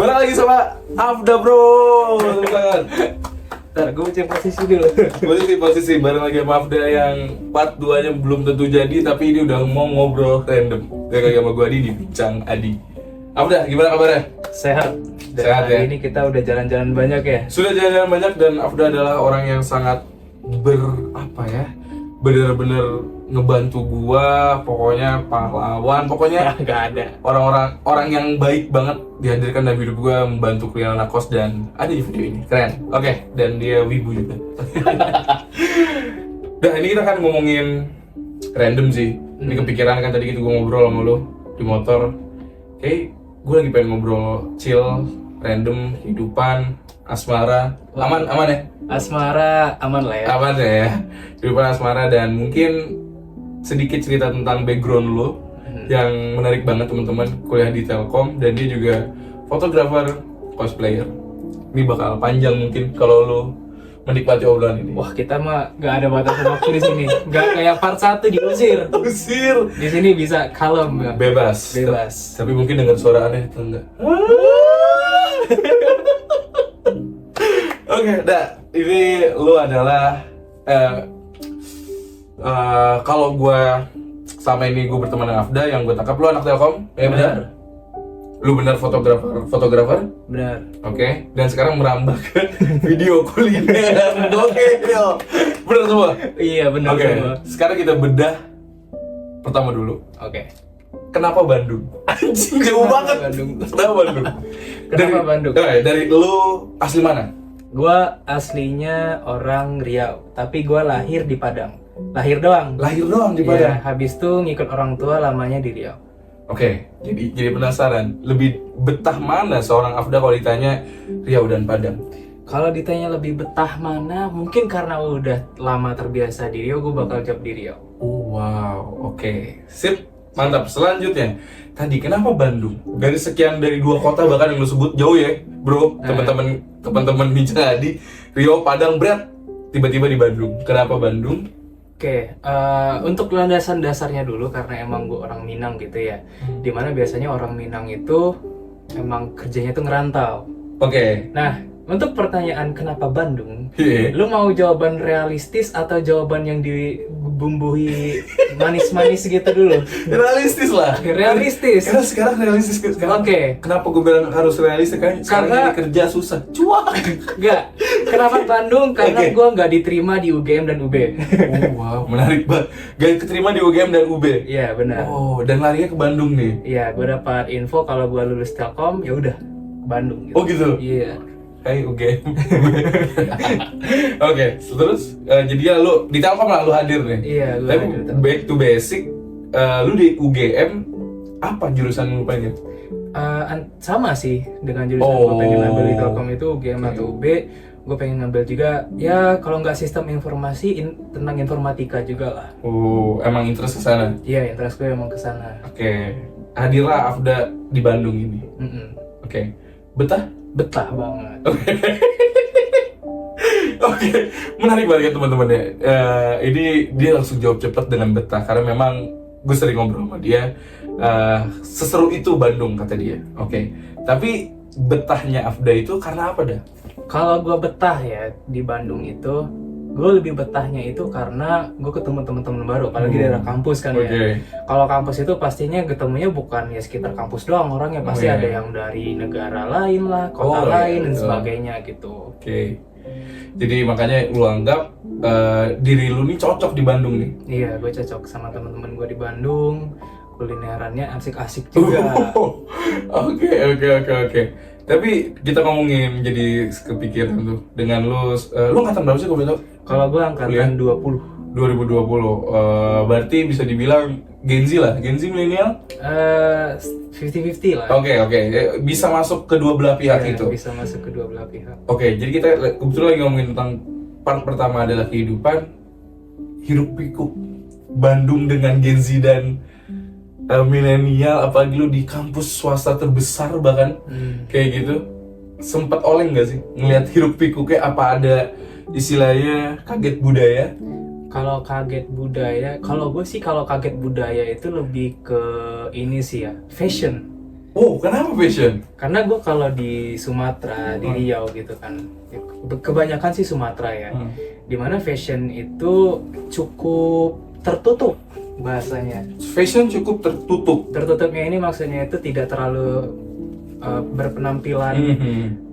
Balik lagi sama Afda bro. Bukan. Ntar gue cek posisi dulu. Posisi bareng lagi sama Afda yang part 2 nya belum tentu jadi, tapi ini udah mau ngobrol random. Kayak lagi sama gue Adi di Bincang Adi. Afda, gimana kabarnya? Sehat. Dan Sehat, hari ya? ini kita udah jalan-jalan banyak ya. Sudah jalan-jalan banyak dan Afda adalah orang yang sangat bener-bener ngebantu gua, pokoknya pahlawan, pokoknya Nggak ada. orang yang baik banget dihadirkan dalam hidup gua, membantu kuliah anak kos dan ada di video ini. Keren. Oke, dan dia wibu juga. Nah, ini kita kan ngomongin random sih. Ini kepikiran kan tadi gitu gua ngobrol sama lu di motor. Oke, gua lagi pengen ngobrol chill, random, kehidupan, asmara. Aman ya? Asmara aman lah ya. Aman ya, kehidupan asmara, dan mungkin sedikit cerita tentang background lo yang menarik banget teman-teman. Kuliah di Telkom dan dia juga fotografer, cosplayer. Ini bakal panjang mungkin kalau lo menikmati obrolan ini. Wah, kita mah nggak ada batasan waktu di sini. Nggak kayak part 1 diusir. Usir, Di sini bisa kalem ya. bebas. Bebas. Tapi mungkin dengan suara aneh atau enggak? Oke, ini lu adalah kalau gue sama ini gue berteman dengan Afda, yang gue tangkap lu anak Telkom, ya benar? Lu benar fotografer? Benar. Oke, dan sekarang merambah ke video kuliner. Gokil. Benar semua? Iya benar Oke, semua. sekarang kita bedah pertama dulu. Oke. Kenapa Bandung? Anjing, jauh banget. Bandung. Kenapa Bandung? Kenapa Bandung? Dari lu asli mana? Gua aslinya orang Riau, tapi gua lahir di Padang. Lahir doang. Lahir doang di Iya, Padang. habis itu ngikut orang tua lamanya di Riau. Oke, jadi penasaran. Lebih betah mana seorang Afda kalau ditanya Riau dan Padang? Kalau ditanya lebih betah mana, mungkin karena udah lama terbiasa di Riau, gue bakal jawab di Riau. Oh, wow, oke. Sip, mantap. Selanjutnya, tadi kenapa Bandung? Dari sekian, dari 2 kota bahkan yang lu sebut jauh ya, bro. Teman-teman Bincang Adi, Riau, Padang, berat. Tiba-tiba di Bandung. Kenapa Bandung? Oke, untuk landasan dasarnya dulu, karena emang gue orang Minang gitu ya. Dimana biasanya orang Minang itu emang kerjanya tuh ngerantau. Oke. Nah, untuk pertanyaan kenapa Bandung, Iya. lu mau jawaban realistis atau jawaban yang dibumbui manis-manis gitu dulu? Realistis lah. Realistis. Karena sekarang realistis. Oke. Kenapa gue bilang harus realistis? Kan sekarang Karena- ini kerja susah. Cuak. Enggak. Kenapa Bandung? Karena Oke. gue nggak diterima di UGM dan UB. Oh, wow, menarik banget. Gak keterima di UGM dan UB. Iya benar. Oh, dan larinya ke Bandung nih. Iya, gue dapat info kalau gue lulus Telkom, ya udah ke Bandung. Gitu. Oh gitu. Iya. Hai UGM. Oke, terus jadi ya lu di Telkom lah lu hadir nih. Iya, gue Tapi hadir di Telkom. back to basic, lu di UGM apa jurusan lu pengen? Sama sih dengan jurusan Oh. gue pengen ambil di Telkom itu UGM atau UB. Gue pengen ngambil juga ya kalau nggak sistem informasi tentang informatika juga lah. Oh, emang interest ke sana. Iya, interest gue emang ke sana. Oke. Hadirlah Afda di Bandung ini. Mm-mm. Oke. Betah? Betah banget. Oke, menarik banget ya teman-teman ya. Ini dia langsung jawab cepat dengan betah karena memang gue sering ngobrol sama dia. Seseru itu Bandung kata dia. Oke, tapi betahnya Afda itu karena apa dah? Kalau gue betah ya di Bandung itu, gue lebih betahnya itu karena gue ketemu teman-teman baru, apalagi daerah kampus kan Oke. ya. Kalau kampus itu pastinya ketemunya bukan ya sekitar kampus doang, orangnya pasti iya. ada yang dari negara lain lah, kota Oh, lain iya, dan betul. sebagainya gitu. Oke. Jadi makanya lu anggap diri lu nih cocok di Bandung nih. Iya, gue cocok sama teman-teman gue di Bandung. Kulinerannya asik-asik juga. Oke. Tapi kita ngomongin jadi kepikiran tuh dengan lu angkatan berapa sih kalau boleh tahu? Kalau gue angkatan 20. 2020. Berarti bisa dibilang Gen Z lah, Gen Z milenial. 50-50 lah. Oke. Bisa masuk kedua belah pihak Ya, itu. bisa masuk kedua belah pihak. Oke, jadi kita kebetulan lagi ngomongin tentang part pertama adalah kehidupan hiruk pikuk Bandung dengan Gen Z dan milenial, apalagi lu di kampus swasta terbesar bahkan kayak gitu. Sempat oleng gak sih ngelihat hiruk pikuknya? Apa ada istilahnya kaget budaya? Kalau kaget budaya, kalau gue sih kalau kaget budaya itu lebih ke ini sih ya, fashion. Oh, kenapa fashion? Karena gue kalau di Sumatera, di Riau gitu kan, kebanyakan sih Sumatera ya, dimana fashion itu cukup tertutup bahasanya. Fashion cukup tertutup. Tertutupnya ini maksudnya itu tidak terlalu berpenampilan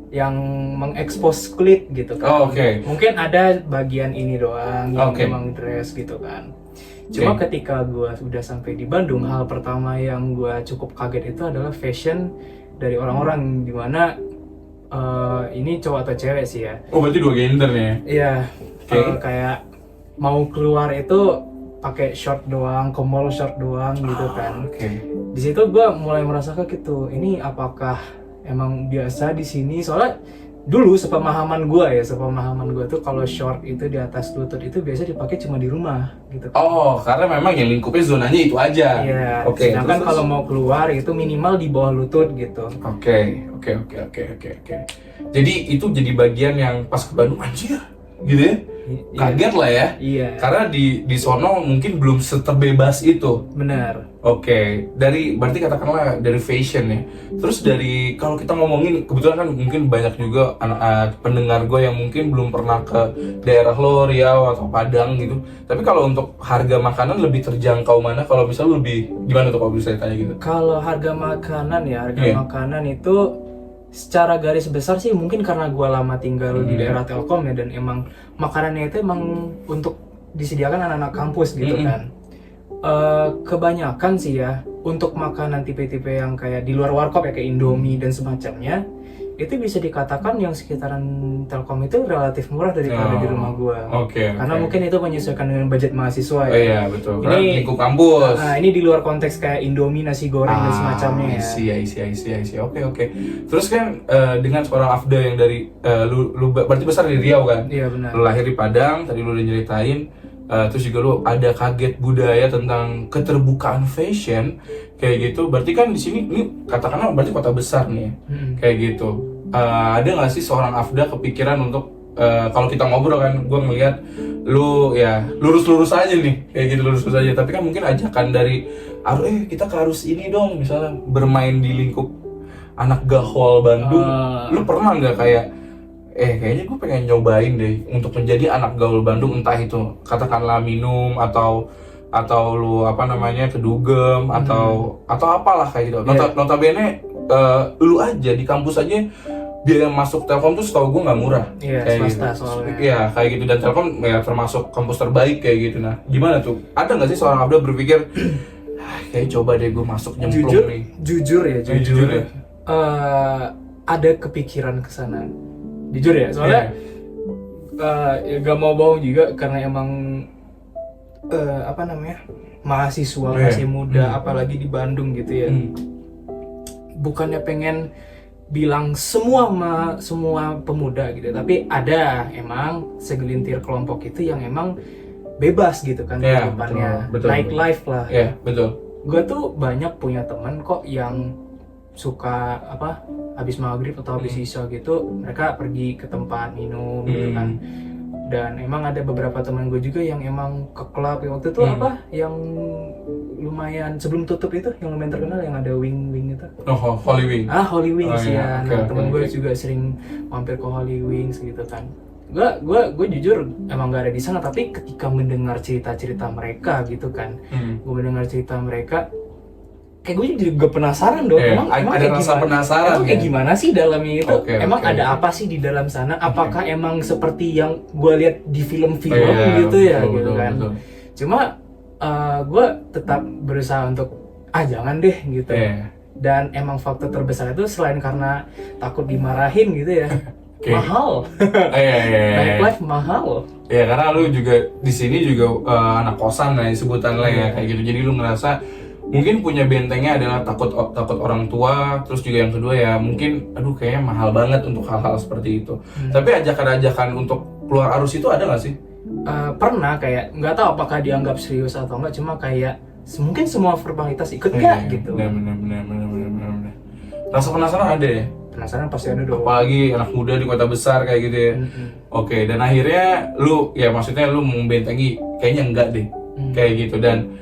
yang mengekspos kulit gitu kan. Oh, oke. Mungkin ada bagian ini doang yang Oke. memang dress gitu kan. Cuma ketika gue sudah sampai di Bandung, hal pertama yang gue cukup kaget itu adalah fashion dari orang-orang, dimana ini cowok atau cewek sih ya. Oh, berarti dua gender nih ya? Iya, Oke. kayak mau keluar itu pakai short doang, ke mall short doang gitu kan. Oke. Di situ gue mulai merasakan gitu, ini apakah emang biasa di sini? Soalnya dulu sepemahaman gue tuh kalau short itu di atas lutut itu biasa dipakai cuma di rumah gitu kan. Oh, karena memang yang lingkupnya zonanya itu aja. Iya. Oke. Sedangkan terus? kalau mau keluar itu minimal di bawah lutut gitu. Oke. Jadi itu jadi bagian yang pas ke Bandung anjir, gitu ya? Kaget lah ya. Iya. Karena di sono mungkin belum seterbebas itu. Benar. Oke, berarti katakanlah dari fashion ya. Terus dari kalau kita ngomongin, kebetulan kan mungkin banyak juga pendengar gue yang mungkin belum pernah ke daerah lo, Riau atau Padang gitu. Tapi kalau untuk harga makanan lebih terjangkau mana? Kalau misalnya lebih gimana tuh kalau bisa ditanya gitu? Kalau harga makanan ya, Iya. makanan itu secara garis besar sih mungkin karena gua lama tinggal di daerah Telkom ya, dan emang makanannya itu emang untuk disediakan anak-anak kampus gitu kan. Kebanyakan sih ya untuk makanan tipe-tipe yang kayak di luar warkop ya, kayak Indomie dan semacamnya, itu bisa dikatakan yang sekitaran Telkom itu relatif murah daripada di rumah gua. Oke. Karena mungkin itu menyesuaikan dengan budget mahasiswa ya. Oh iya betul. Karena Ini- lingkup kampus. Nah, ini di luar konteks kayak Indomie, nasi goreng dan semacamnya ya. I see. Oke. Terus kan dengan seorang Afda yang dari lu berarti besar di Riau kan? Iya benar. Lu lahir di Padang, tadi lu udah nyeritain. Terus juga lu ada kaget budaya tentang keterbukaan fashion kayak gitu. Berarti kan di sini ini katakanlah berarti kota besar nih, kayak gitu. Ada nggak sih seorang Afda kepikiran untuk kalau kita ngobrol kan, gue ngeliat lu ya lurus-lurus aja nih, kayak gitu lurus aja. Tapi kan mungkin ajakan dari kita harus ini dong, misalnya bermain di lingkup anak Gahol Bandung. Lu pernah nggak kayak kayaknya gue pengen nyobain deh untuk menjadi anak gaul Bandung, entah itu katakanlah minum atau lu kedugem atau apalah kayak gitu. Notabene lu aja di kampus aja biaya masuk Telkom tuh setahu gue nggak murah. Iya, kayak swasta gitu. soalnya. Iya kayak gitu, dan Telkom ya termasuk kampus terbaik kayak gitu. Nah gimana tuh? Ada nggak sih seorang Abda berpikir kayak coba deh gue masuk nyemplung nih? Jujur ya. Ya. Ada kepikiran ke sana. Jujur ya, soalnya ya gak mau bohong juga karena emang mahasiswa masih muda, apalagi di Bandung gitu ya. Bukannya pengen bilang semua pemuda gitu, tapi ada emang segelintir kelompok itu yang emang bebas gitu kan kehidupannya, betul. life lah. Iya betul. Gue tuh banyak punya teman kok yang suka habis maghrib atau habis isya gitu mereka pergi ke tempat minum gitu kan. Dan emang ada beberapa teman gue juga yang emang ke klub waktu itu yang lumayan sebelum tutup itu, yang lumayan terkenal yang ada wing itu. Oh, Holy Wing. Holy Wings ya. Iya. Nah, teman gue juga sering mampir ke Holy Wings gitu kan. Gue jujur emang gak ada di sana, tapi ketika mendengar cerita-cerita mereka gitu kan, gue mendengar cerita mereka, kayak gue juga penasaran dong. Emang ada kayak rasa gimana? penasaran Emang kayak gimana sih dalamnya itu? Emang ada oke. apa sih di dalam sana? Apakah emang seperti yang gue lihat di film-film gitu ya, gitu kan? Betul. Cuma gue tetap berusaha untuk jangan deh gitu. Dan emang faktor terbesar itu selain karena takut dimarahin gitu ya, mahal. Nightlife mahal. Ya karena lu juga di sini juga anak kosan lah sebutan lah ya kayak gitu. Jadi lu ngerasa mungkin punya bentengnya adalah takut orang tua, terus juga yang kedua ya mungkin kayaknya mahal banget untuk hal-hal seperti itu. Tapi ajakan-ajakan untuk keluar arus itu ada nggak sih? Pernah, kayak nggak tahu apakah dianggap serius atau enggak, cuma kayak mungkin semua formalitas ikut nggak gitu. Benar. Rasa penasaran ada ya? Penasaran pasti ada dong. Apalagi anak muda di kota besar kayak gitu ya. Oke, dan akhirnya lu maksudnya lu membentengi kayaknya enggak deh. Kayak gitu, dan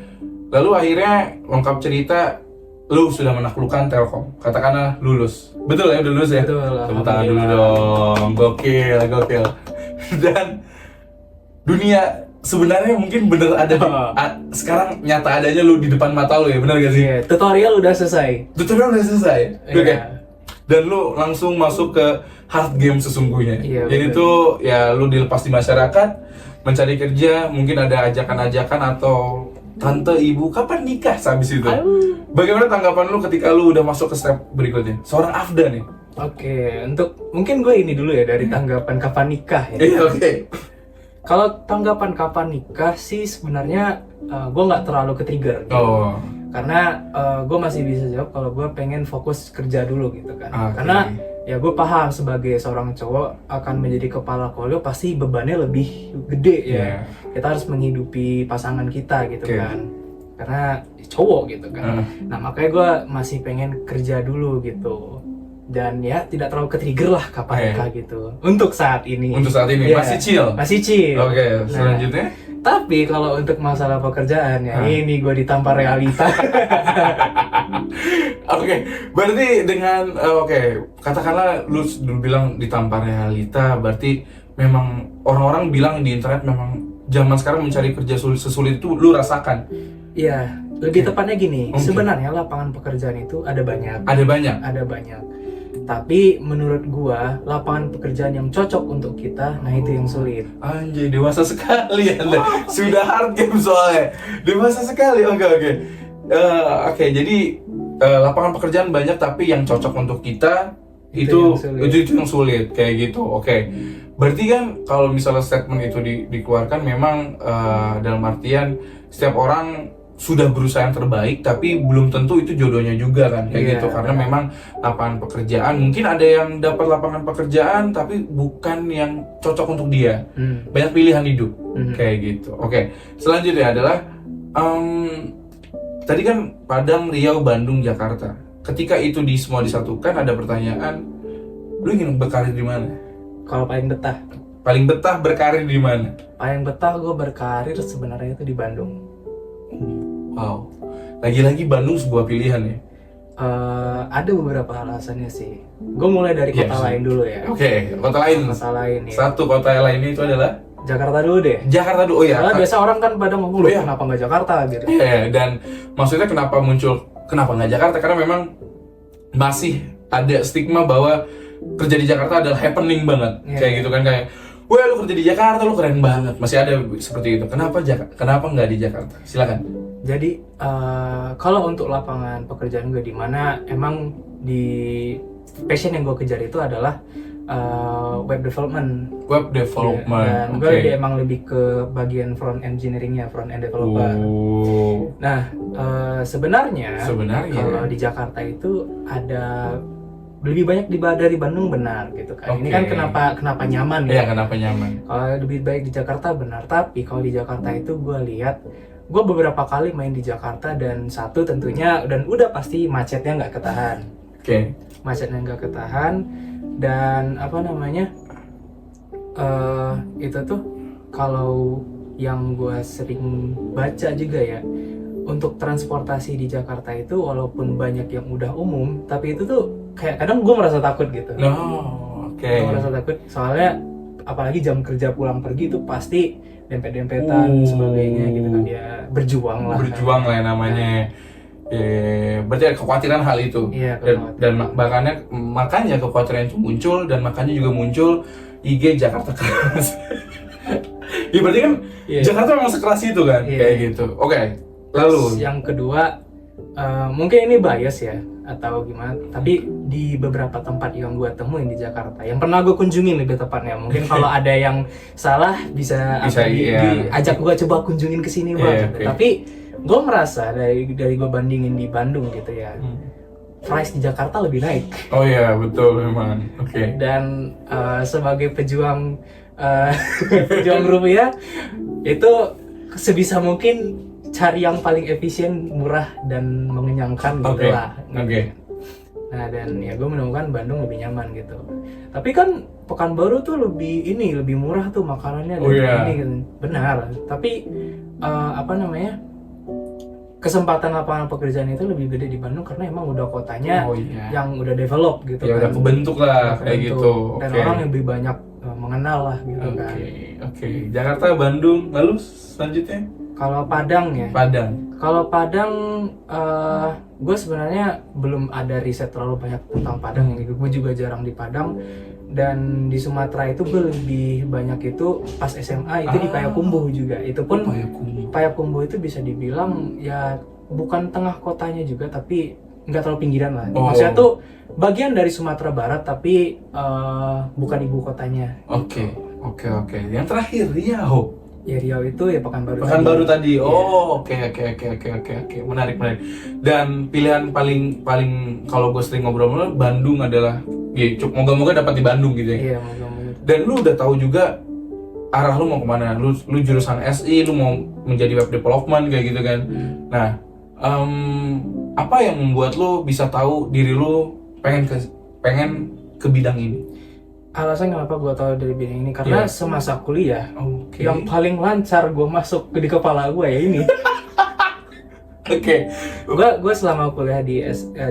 lalu akhirnya lengkap cerita lu sudah menaklukkan Telkom, katakanlah lulus, betul ya, udah lulus ya? Betul, Tepuk tangan dulu alhamdulillah. dong, gokil, gokil. Dan dunia sebenarnya mungkin bener ada sekarang nyata adanya lu di depan mata lu ya, bener gak sih? Iya, tutorial udah selesai. Tutorial udah selesai, Iya. oke. Dan lu langsung masuk ke hard game sesungguhnya. Iya, Jadi betul. itu ya lu dilepas di masyarakat, mencari kerja, mungkin ada ajakan-ajakan atau tante, ibu, kapan nikah habis itu? Aduh. Bagaimana tanggapan lu ketika lu udah masuk ke step berikutnya? Seorang Afda nih. Oke, untuk mungkin gue ini dulu ya dari tanggapan kapan nikah ya. Iya, oke. Kalau tanggapan kapan nikah sih sebenarnya gue nggak terlalu ke-trigger gitu. Oh. Karena gue masih bisa jawab kalau gue pengen fokus kerja dulu gitu kan. Oke. Karena ya gue paham sebagai seorang cowok akan menjadi kepala keluarga pasti bebannya lebih gede ya. Iya. Kita harus menghidupi pasangan kita gitu Oke. kan. Karena cowok gitu kan. Nah makanya gue masih pengen kerja dulu gitu. Dan ya tidak terlalu ke-trigger lah kapan nikah gitu. Untuk saat ini. Untuk saat ini Iya. masih chill. Masih chill. Oke, Nah, selanjutnya. tapi kalau untuk masalah pekerjaan ya ini gue ditampar realita. Oke, berarti dengan katakanlah lu dulu bilang ditampar realita, berarti memang orang-orang bilang di internet memang zaman sekarang mencari kerja sesulit itu lu rasakan. Iya, lebih tepatnya gini. Oke. Sebenarnya lapangan pekerjaan itu ada banyak. Ada banyak. Ada banyak. Tapi menurut gua lapangan pekerjaan yang cocok untuk kita, nah itu yang sulit. Anjay, dewasa sekali Anda. Sudah hard game soalnya. Dewasa sekali. Oke. Oke, jadi lapangan pekerjaan banyak tapi yang cocok untuk kita Itu itu yang sulit kayak gitu. Oke. Berarti kan kalau misalnya statement itu dikeluarkan memang dalam artian setiap orang sudah berusaha yang terbaik tapi belum tentu itu jodohnya juga kan kayak Iya, gitu karena benar. memang lapangan pekerjaan mungkin ada yang dapat lapangan pekerjaan tapi bukan yang cocok untuk dia. Banyak pilihan hidup kayak gitu. Oke, selanjutnya adalah tadi kan Padang, Riau, Bandung, Jakarta. Ketika itu semua disatukan ada pertanyaan, lu ingin berkarir di mana? Kalau paling betah, Paling betah berkarir di mana? paling betah gue berkarir sebenarnya itu di Bandung. Wow, lagi-lagi Bandung sebuah pilihan ya. Ada beberapa alasannya sih. Gue mulai dari Iya, kota sih. lain dulu ya. Oke, kota lain. Kota lain ya. Satu kota lainnya itu adalah Jakarta dulu deh. Jakarta dulu. Oh ya. Karena biasa orang kan pada ngomong loh Iya. kenapa nggak Jakarta gitu. Dan maksudnya kenapa nggak Jakarta? Karena memang masih ada stigma bahwa kerja di Jakarta adalah happening banget. Iya. Kayak gitu kan kayak, wah lu kerja di Jakarta lu keren banget. Masih ada seperti itu. Kenapa nggak di Jakarta? Silakan. Jadi kalau untuk lapangan pekerjaan gue di mana emang di passion yang gue kejar itu adalah web development. Web development. Dan gue emang lebih ke bagian front engineeringnya, front end developer. Oh. Nah sebenarnya Sebenarnya. kalau di Jakarta itu ada lebih banyak dari Bandung benar gitu kan. Ini kan Oke. kenapa nyaman Iya, ya. kenapa nyaman? Kalau lebih baik di Jakarta benar, tapi kalau di Jakarta itu gue lihat, gue beberapa kali main di Jakarta dan satu tentunya dan udah pasti macetnya nggak ketahan, Oke. macetnya nggak ketahan dan apa namanya itu tuh kalau yang gue sering baca juga ya untuk transportasi di Jakarta itu walaupun banyak yang udah umum, tapi itu tuh kayak kadang gue merasa takut gitu. No, oke. Gue merasa takut soalnya apalagi jam kerja pulang pergi itu pasti dempet-dempetan sebagainya gitu kan ya berjuang lah. Berjuang lah yang namanya. Berarti ada kekhawatiran hal itu. Iya, dan makanya kekhawatiran itu muncul dan makanya juga muncul IG Jakarta Keras. Ya berarti kan Iya. Jakarta memang sekeras itu kan Iya. kayak gitu. Oke. Lalu Terus yang kedua mungkin ini bias ya atau gimana, tapi di beberapa tempat yang gue temuin di Jakarta yang pernah gue kunjungin lebih tepatnya, mungkin kalau ada yang salah bisa iya. diajak gue coba kunjungin ke sini bang. Iya, Gitu. oke. Tapi gue merasa dari gue bandingin di Bandung gitu ya, price di Jakarta lebih naik. Oh iya, betul memang. Oke. Dan sebagai pejuang pejuang rupiah itu sebisa mungkin cari yang paling efisien, murah dan mengenyangkan gitu Oke. lah. Oke. Nah dan ya gue menemukan Bandung lebih nyaman gitu. Tapi kan Pekanbaru tuh lebih murah tuh makanannya Oh, dan iya. ini kan. Benar. Tapi apa namanya? kesempatan lapangan pekerjaan itu lebih gede di Bandung karena emang udah kotanya Oh iya. yang udah develop gitu Ya kan. udah kebentuk lah Udah kayak kebentuk. gitu. Dan Oke. orang lebih banyak mengenal lah gitu Oke, kan. oke. Jakarta, Bandung, lalu selanjutnya Kalau Padang ya, Padang. kalau Padang gue sebenarnya belum ada riset terlalu banyak tentang Padang ya. Gue juga jarang di Padang, dan di Sumatera itu gue lebih banyak itu pas SMA itu di Payakumbuh juga. Itu pun Payakumbuh. Payakumbuh itu bisa dibilang ya bukan tengah kotanya juga, tapi nggak terlalu pinggiran lah. Oh. Maksudnya tuh bagian dari Sumatera Barat tapi bukan ibu kotanya. Oke, oke. Yang terakhir Riau. Ya Riau itu ya Pekanbaru. Pekanbaru tadi. Iya. Oh, oke. Menarik. Dan pilihan paling kalau gue sering ngobrol Bandung adalah ya, moga-moga dapat di Bandung gitu ya. Iya, moga-moga. Dan lu udah tahu juga arah lu mau kemana. Lu jurusan SI, lu mau menjadi web development kayak gitu kan. Nah, apa yang membuat lu bisa tahu diri lu pengen ke bidang ini? Alasan kenapa gue tahu dari bidang ini karena semasa kuliah Oke. yang paling lancar gue masuk di kepala gue ya ini. Oke. Gue selama kuliah di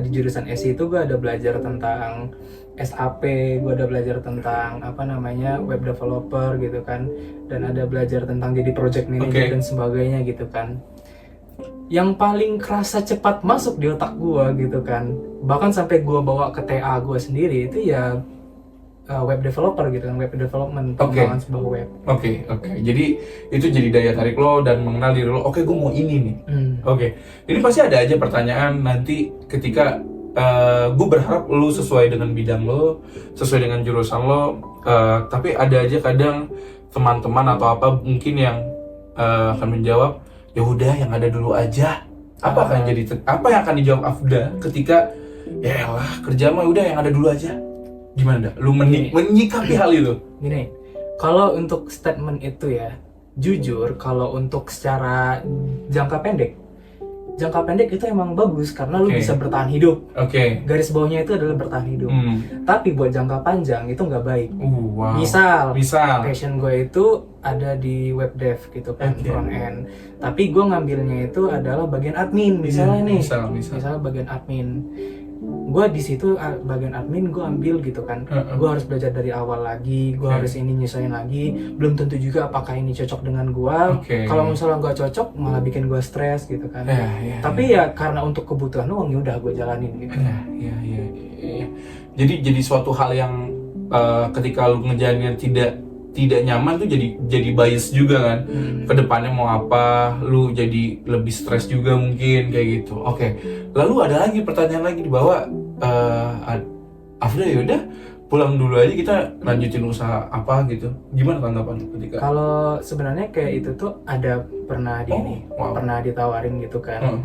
jurusan SI itu gue ada belajar tentang SAP, gue ada belajar tentang apa namanya web developer gitu kan, dan ada belajar tentang jadi project manager dan sebagainya gitu kan. Yang paling kerasa cepat masuk di otak gue gitu kan, bahkan sampai gue bawa ke TA gue sendiri itu ya web developer gitu kan, web development, pengembangan sebuah web. Oke. Jadi itu jadi daya tarik lo dan mengenal diri lo. Oke, gue mau ini nih. Oke. Ini pasti ada aja pertanyaan nanti ketika gue berharap lo sesuai dengan bidang lo, sesuai dengan jurusan lo. Tapi ada aja kadang teman-teman atau apa mungkin yang akan menjawab, ya udah yang ada dulu aja. Apa yang akan dijawab Afda ketika ya elah kerja mah udah yang ada dulu aja? Gimana dah? Lu menyikapi hal itu? Gini, kalau untuk statement itu ya, jujur kalau untuk secara jangka pendek itu emang bagus karena lu bisa bertahan hidup. Oke. Garis bawahnya itu adalah bertahan hidup. Tapi buat jangka panjang itu nggak baik. Wow. Misal passion gue itu ada di web dev gitu kan, front end. Tapi gue ngambilnya itu adalah bagian admin. Misalnya misalnya bagian admin. Gue di situ bagian admin gue ambil gitu kan. Gue harus belajar dari awal lagi, gue harus ini nyesuaiin lagi. Belum tentu juga apakah ini cocok dengan gue. Kalau misalnya gue cocok malah bikin gue stres gitu kan. Tapi ya karena untuk kebutuhan uang ya udah gue jalanin gitu. Iya. Jadi suatu hal yang ketika lu ngejalanin tidak nyaman tuh jadi bias juga kan. Kedepannya mau apa, lu jadi lebih stres juga mungkin kayak gitu. Oke. Lalu ada lagi pertanyaan lagi di bawah, Afda ya udah pulang dulu aja, kita lanjutin usaha apa gitu. Gimana tanggapan lu ketika? Kalau sebenarnya kayak itu tuh ada pernah pernah ditawarin gitu kan.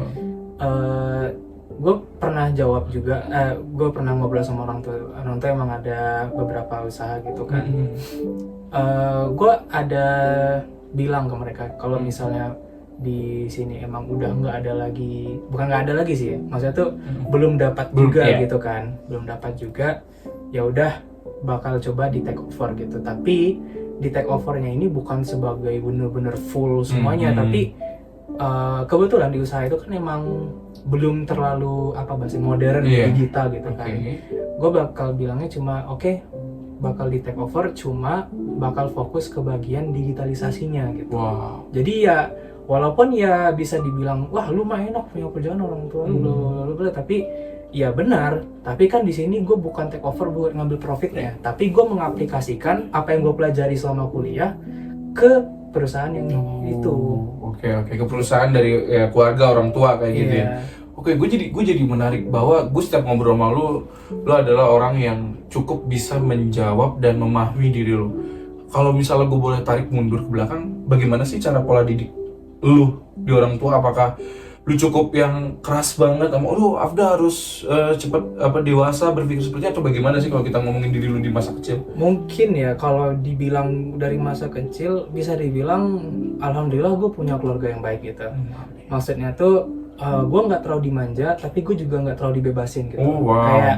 Gue pernah jawab juga, gue pernah ngobrol sama orang tua emang ada beberapa usaha gitu kan. Gue ada bilang ke mereka kalau misalnya di sini emang udah nggak ada lagi, bukan nggak ada lagi sih, maksudnya tuh belum dapat juga gitu kan, belum dapat juga, ya udah bakal coba di take over gitu. Tapi di take overnya ini bukan sebagai bener-bener full semuanya, tapi kebetulan di usaha itu kan emang belum terlalu modern, digital gitu kan. Gue bakal bilangnya cuma bakal di take over, cuma bakal fokus ke bagian digitalisasinya gitu. Jadi ya walaupun ya bisa dibilang wah lu mah enak punya kerjaan orang tua lu tapi ya benar, tapi kan di sini gue bukan take over buat ngambil profitnya, tapi gue mengaplikasikan apa yang gue pelajari selama kuliah ke perusahaan yang itu. Oke, ke perusahaan dari keluarga orang tua kayak gitu ya. Oke, gue jadi menarik bahwa gue setiap ngobrol sama lu adalah orang yang cukup bisa menjawab dan memahami diri lu. Kalau misalnya gue boleh tarik mundur ke belakang, bagaimana sih cara pola didik lu di orang tua? Apakah lu cukup yang keras banget sama lu Afda harus cepat dewasa berpikir seperti, atau bagaimana sih kalau kita ngomongin diri lu di masa kecil? Mungkin ya kalau dibilang dari masa kecil bisa dibilang alhamdulillah gue punya keluarga yang baik gitu. Maksudnya tuh gue nggak terlalu dimanja, tapi gue juga nggak terlalu dibebasin gitu. Oh, wow. Kayak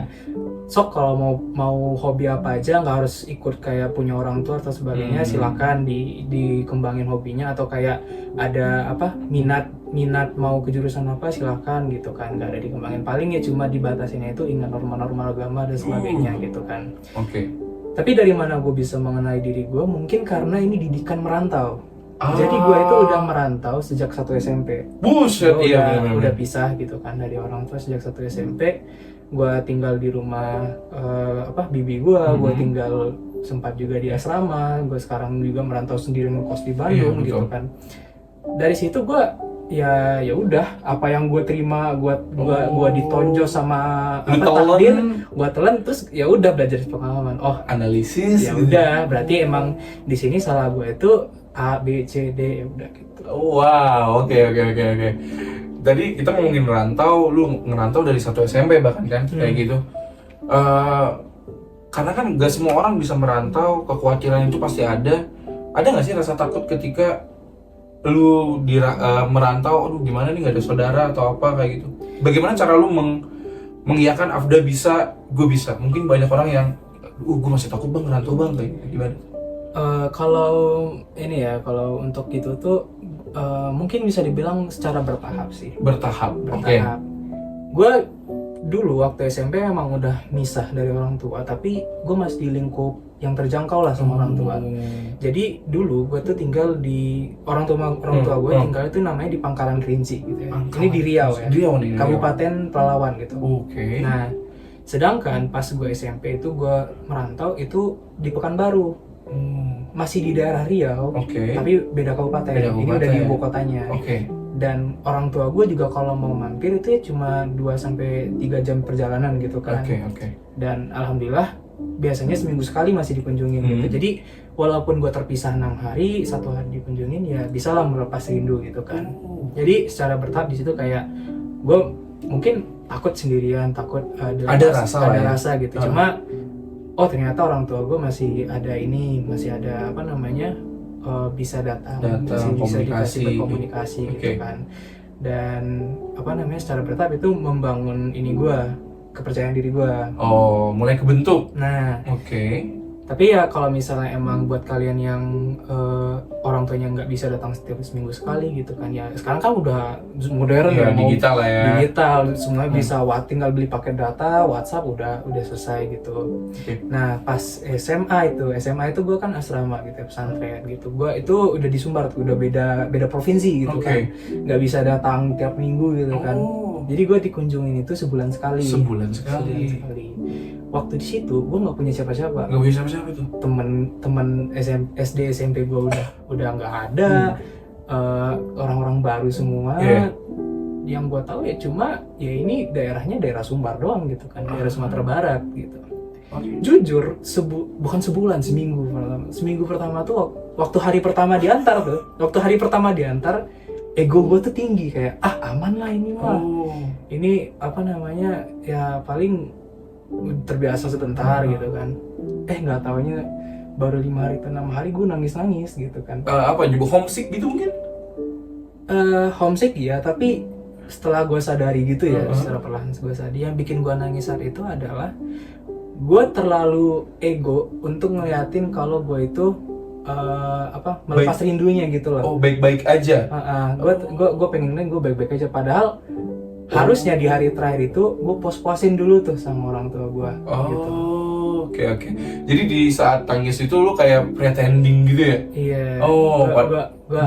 sok kalau mau hobi apa aja nggak harus ikut kayak punya orang tua atau sebagainya, silakan dikembangin hobinya, atau kayak ada apa minat mau ke jurusan apa silakan gitu kan, nggak ada dikembangin, paling ya cuma dibatasinnya itu ingat norma-norma agama dan sebagainya gitu kan. Oke. Tapi dari mana gue bisa mengenali diri gue? Mungkin karena ini didikan merantau. Jadi gue itu udah merantau sejak 1 SMP. Buset, Gue iya benar. udah pisah gitu kan dari orang tua sejak 1 SMP. Gue tinggal di rumah bibi gue. Gue tinggal sempat juga di asrama. Gue sekarang juga merantau sendiri ngekos di Bandung gitu kan. Dari situ gue ya udah apa yang gue terima, gue ditonjol sama takdir, gue telan, terus ya udah belajar pengalaman. Oh, Analisis. ya udah berarti emang di sini salah gue itu A, B, C, D, ya udah gitu. Wow, oke. Tadi kita ngomongin merantau, lu ngerantau dari 1 SMP bahkan kan, kayak gitu. Karena kan gak semua orang bisa merantau, kekhawatiran itu pasti ada. Ada gak sih rasa takut ketika lu merantau, aduh gimana nih gak ada saudara atau apa kayak gitu? Bagaimana cara lu mengiyakan Afda bisa, gue bisa? Mungkin banyak orang yang, gue masih takut bang, ngerantau bang, kayak gimana? Kalau ini ya, kalau untuk itu tuh mungkin bisa dibilang secara bertahap sih. Bertahap. Oke. Gue dulu waktu SMP emang udah misah dari orang tua, tapi gue masih di lingkup yang terjangkau lah sama orang tua. Jadi dulu gue tuh tinggal di orang tua gue tinggal itu namanya di Pangkalan Kerinci gitu ya. Ini di Riau ya. Kabupaten Pelalawan gitu. Oke. Nah, sedangkan pas gue SMP itu gue merantau itu di Pekanbaru. Masih di daerah Riau, tapi beda kabupaten. Ini udah di ibu kotanya. Dan orang tua gue juga kalau mau mampir itu ya cuma 2-3 jam perjalanan gitu kan. Dan alhamdulillah biasanya seminggu sekali masih dikunjungin gitu. Jadi walaupun gue terpisah 6 hari, 1 hari dikunjungin, ya bisa lah melepas rindu gitu kan. Jadi secara bertahap di situ kayak gue mungkin takut sendirian, takut ada rasa gitu. Cuma ternyata orang tua gue masih ada bisa datang bisa dikasih berkomunikasi gitu kan. Dan secara bertahap itu membangun kepercayaan diri gue. Mulai kebentuk. Nah, tapi ya kalau misalnya emang buat kalian yang orang tuanya nggak bisa datang setiap seminggu sekali gitu kan, ya sekarang kan udah modern ya, digital lah ya. Digital semuanya bisa, tinggal beli paket data WhatsApp udah selesai gitu. Nah pas SMA itu gue kan asrama gitu ya, pesantren gitu. Gue itu udah di Sumbar tuh, udah beda provinsi gitu kan, nggak bisa datang tiap minggu gitu kan. Jadi gue dikunjungin itu sebulan sekali. Waktu di situ gue nggak punya siapa-siapa. Nggak punya siapa-siapa tuh. Temen SD SMP gue udah nggak ada. Orang-orang baru semua. Yang gue tahu ya cuma ya ini daerahnya daerah Sumbar doang gitu kan, daerah Sumatera Barat gitu. Jujur bukan sebulan, seminggu pertama tuh waktu hari pertama diantar ego gue tuh tinggi, kayak aman lah ini mah. Ini ya paling terbiasa sebentar gitu kan. Nggak taunya baru 5 hari atau 6 hari gue nangis gitu kan. Juga homesick gitu mungkin? Homesick ya, tapi setelah gue sadari gitu ya, secara perlahan gue sadari, yang bikin gue nangis saat itu adalah gue terlalu ego untuk ngeliatin kalau gue itu melepas rindunya gitu loh. Baik-baik aja. Gue pengen gue baik-baik aja, padahal harusnya di hari terakhir itu gue pos-posin dulu tuh sama orang tua gue. Gitu. Oke. Jadi di saat tangis itu lu kayak pretending gitu ya? Iya. Gue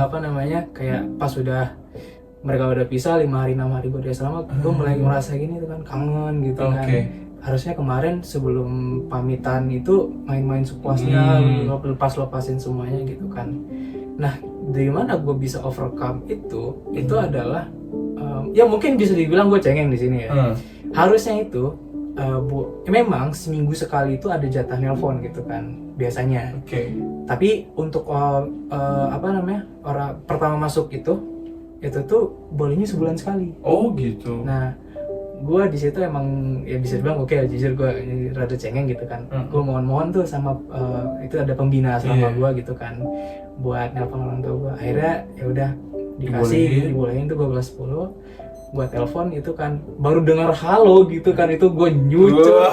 kayak pas mereka udah pisah 5 hari 6 hari gue di asrama, gue mulai ngerasa gini tuh kan, kangen gitu kan. Harusnya kemarin sebelum pamitan itu main-main sepuasnya, lepasin semuanya gitu kan. Nah, dari mana gue bisa overcome itu adalah ya mungkin bisa dibilang gue cengeng di sini ya. Harusnya itu memang seminggu sekali itu ada jatah nelpon gitu kan biasanya. Tapi untuk orang pertama masuk itu tuh bolehnya sebulan sekali. Gitu. Nah, gue di situ emang ya bisa dibilang jujur gue rada cengeng gitu kan. Gue mohon tuh sama itu ada pembina gue gitu kan, buat nelpon orang tua gue. Akhirnya ya udah dibolehin tuh 12.10. Gua telepon itu kan baru dengar halo gitu kan, itu gue nyucur.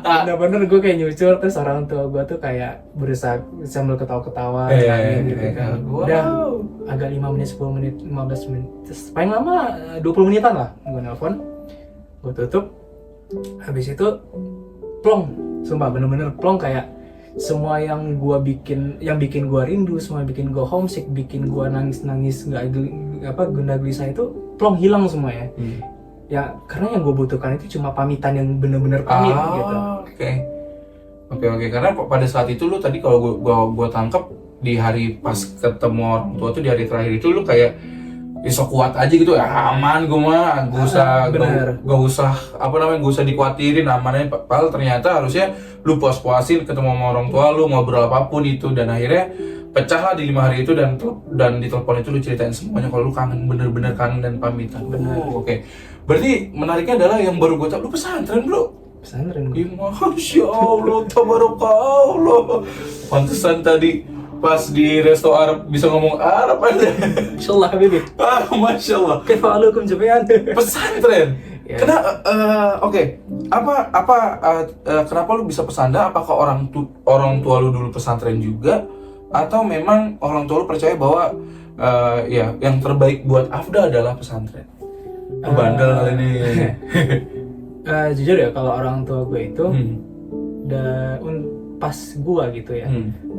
Bener-bener gue kayak nyucur, terus orang tua gue tuh kayak berusaha sambil ketawa-ketawa gitu kan. Udah agak 5 menit, 10 menit, 15 menit, terus paling lama 20 menitan lah gue nelpon. Gue tutup, habis itu plong, sumpah bener-bener plong, kayak semua yang bikin gua rindu, semua yang bikin gua homesick, bikin gua nangis gundah gelisah itu plong, hilang semua ya. Ya karena yang gua butuhkan itu cuma pamitan yang bener-bener pamit gitu. Oke. Karena pada saat itu lu tadi kalau gua tangkap di hari pas ketemu orang tua tuh, di hari terakhir itu lu kayak sok kuat aja gitu ya, aman gue mah, gak usah dikhawatirin, amannya. Padahal ternyata harusnya lu puas-puasin ketemu sama orang tua lu, ngobrol apapun itu, dan akhirnya pecah lah di 5 hari itu, dan di telepon itu lu ceritain semuanya kalau lu kangen, bener-bener kangen dan pamitan. Oke. Berarti menariknya adalah yang baru gue tau, lu pesantren bro. Pesantren gue. Masya Allah, tabarakallah. Pantesan tadi pas di resto Arab bisa ngomong Arab aja. Insyaallah habibi. Masya Allah. Kaifalukum jami'an. Pesantren. Ya. Kenapa lu bisa pesantren? Apakah orang tua lu dulu pesantren juga, atau memang orang tua lu percaya bahwa yang terbaik buat Afda adalah pesantren? Bandel kali ini. Jujur ya, kalau orang tua gue itu pas gua gitu ya,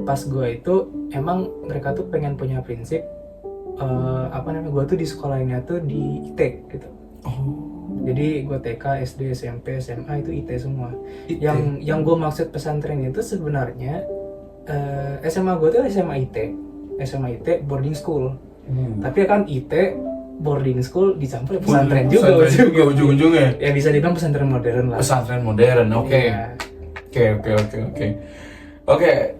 pas gua itu emang mereka tuh pengen punya prinsip gua tuh di sekolahnya tuh di IT gitu. Jadi gua TK, SD, SMP, SMA itu IT semua. IT. Yang gua maksud pesantren itu sebenarnya SMA gua tuh SMA IT boarding school. Tapi kan IT boarding school dicampur pesantren juga ujung-ujungnya. Ya bisa dibilang pesantren modern lah. Pesantren modern, oke. Yeah. Oke,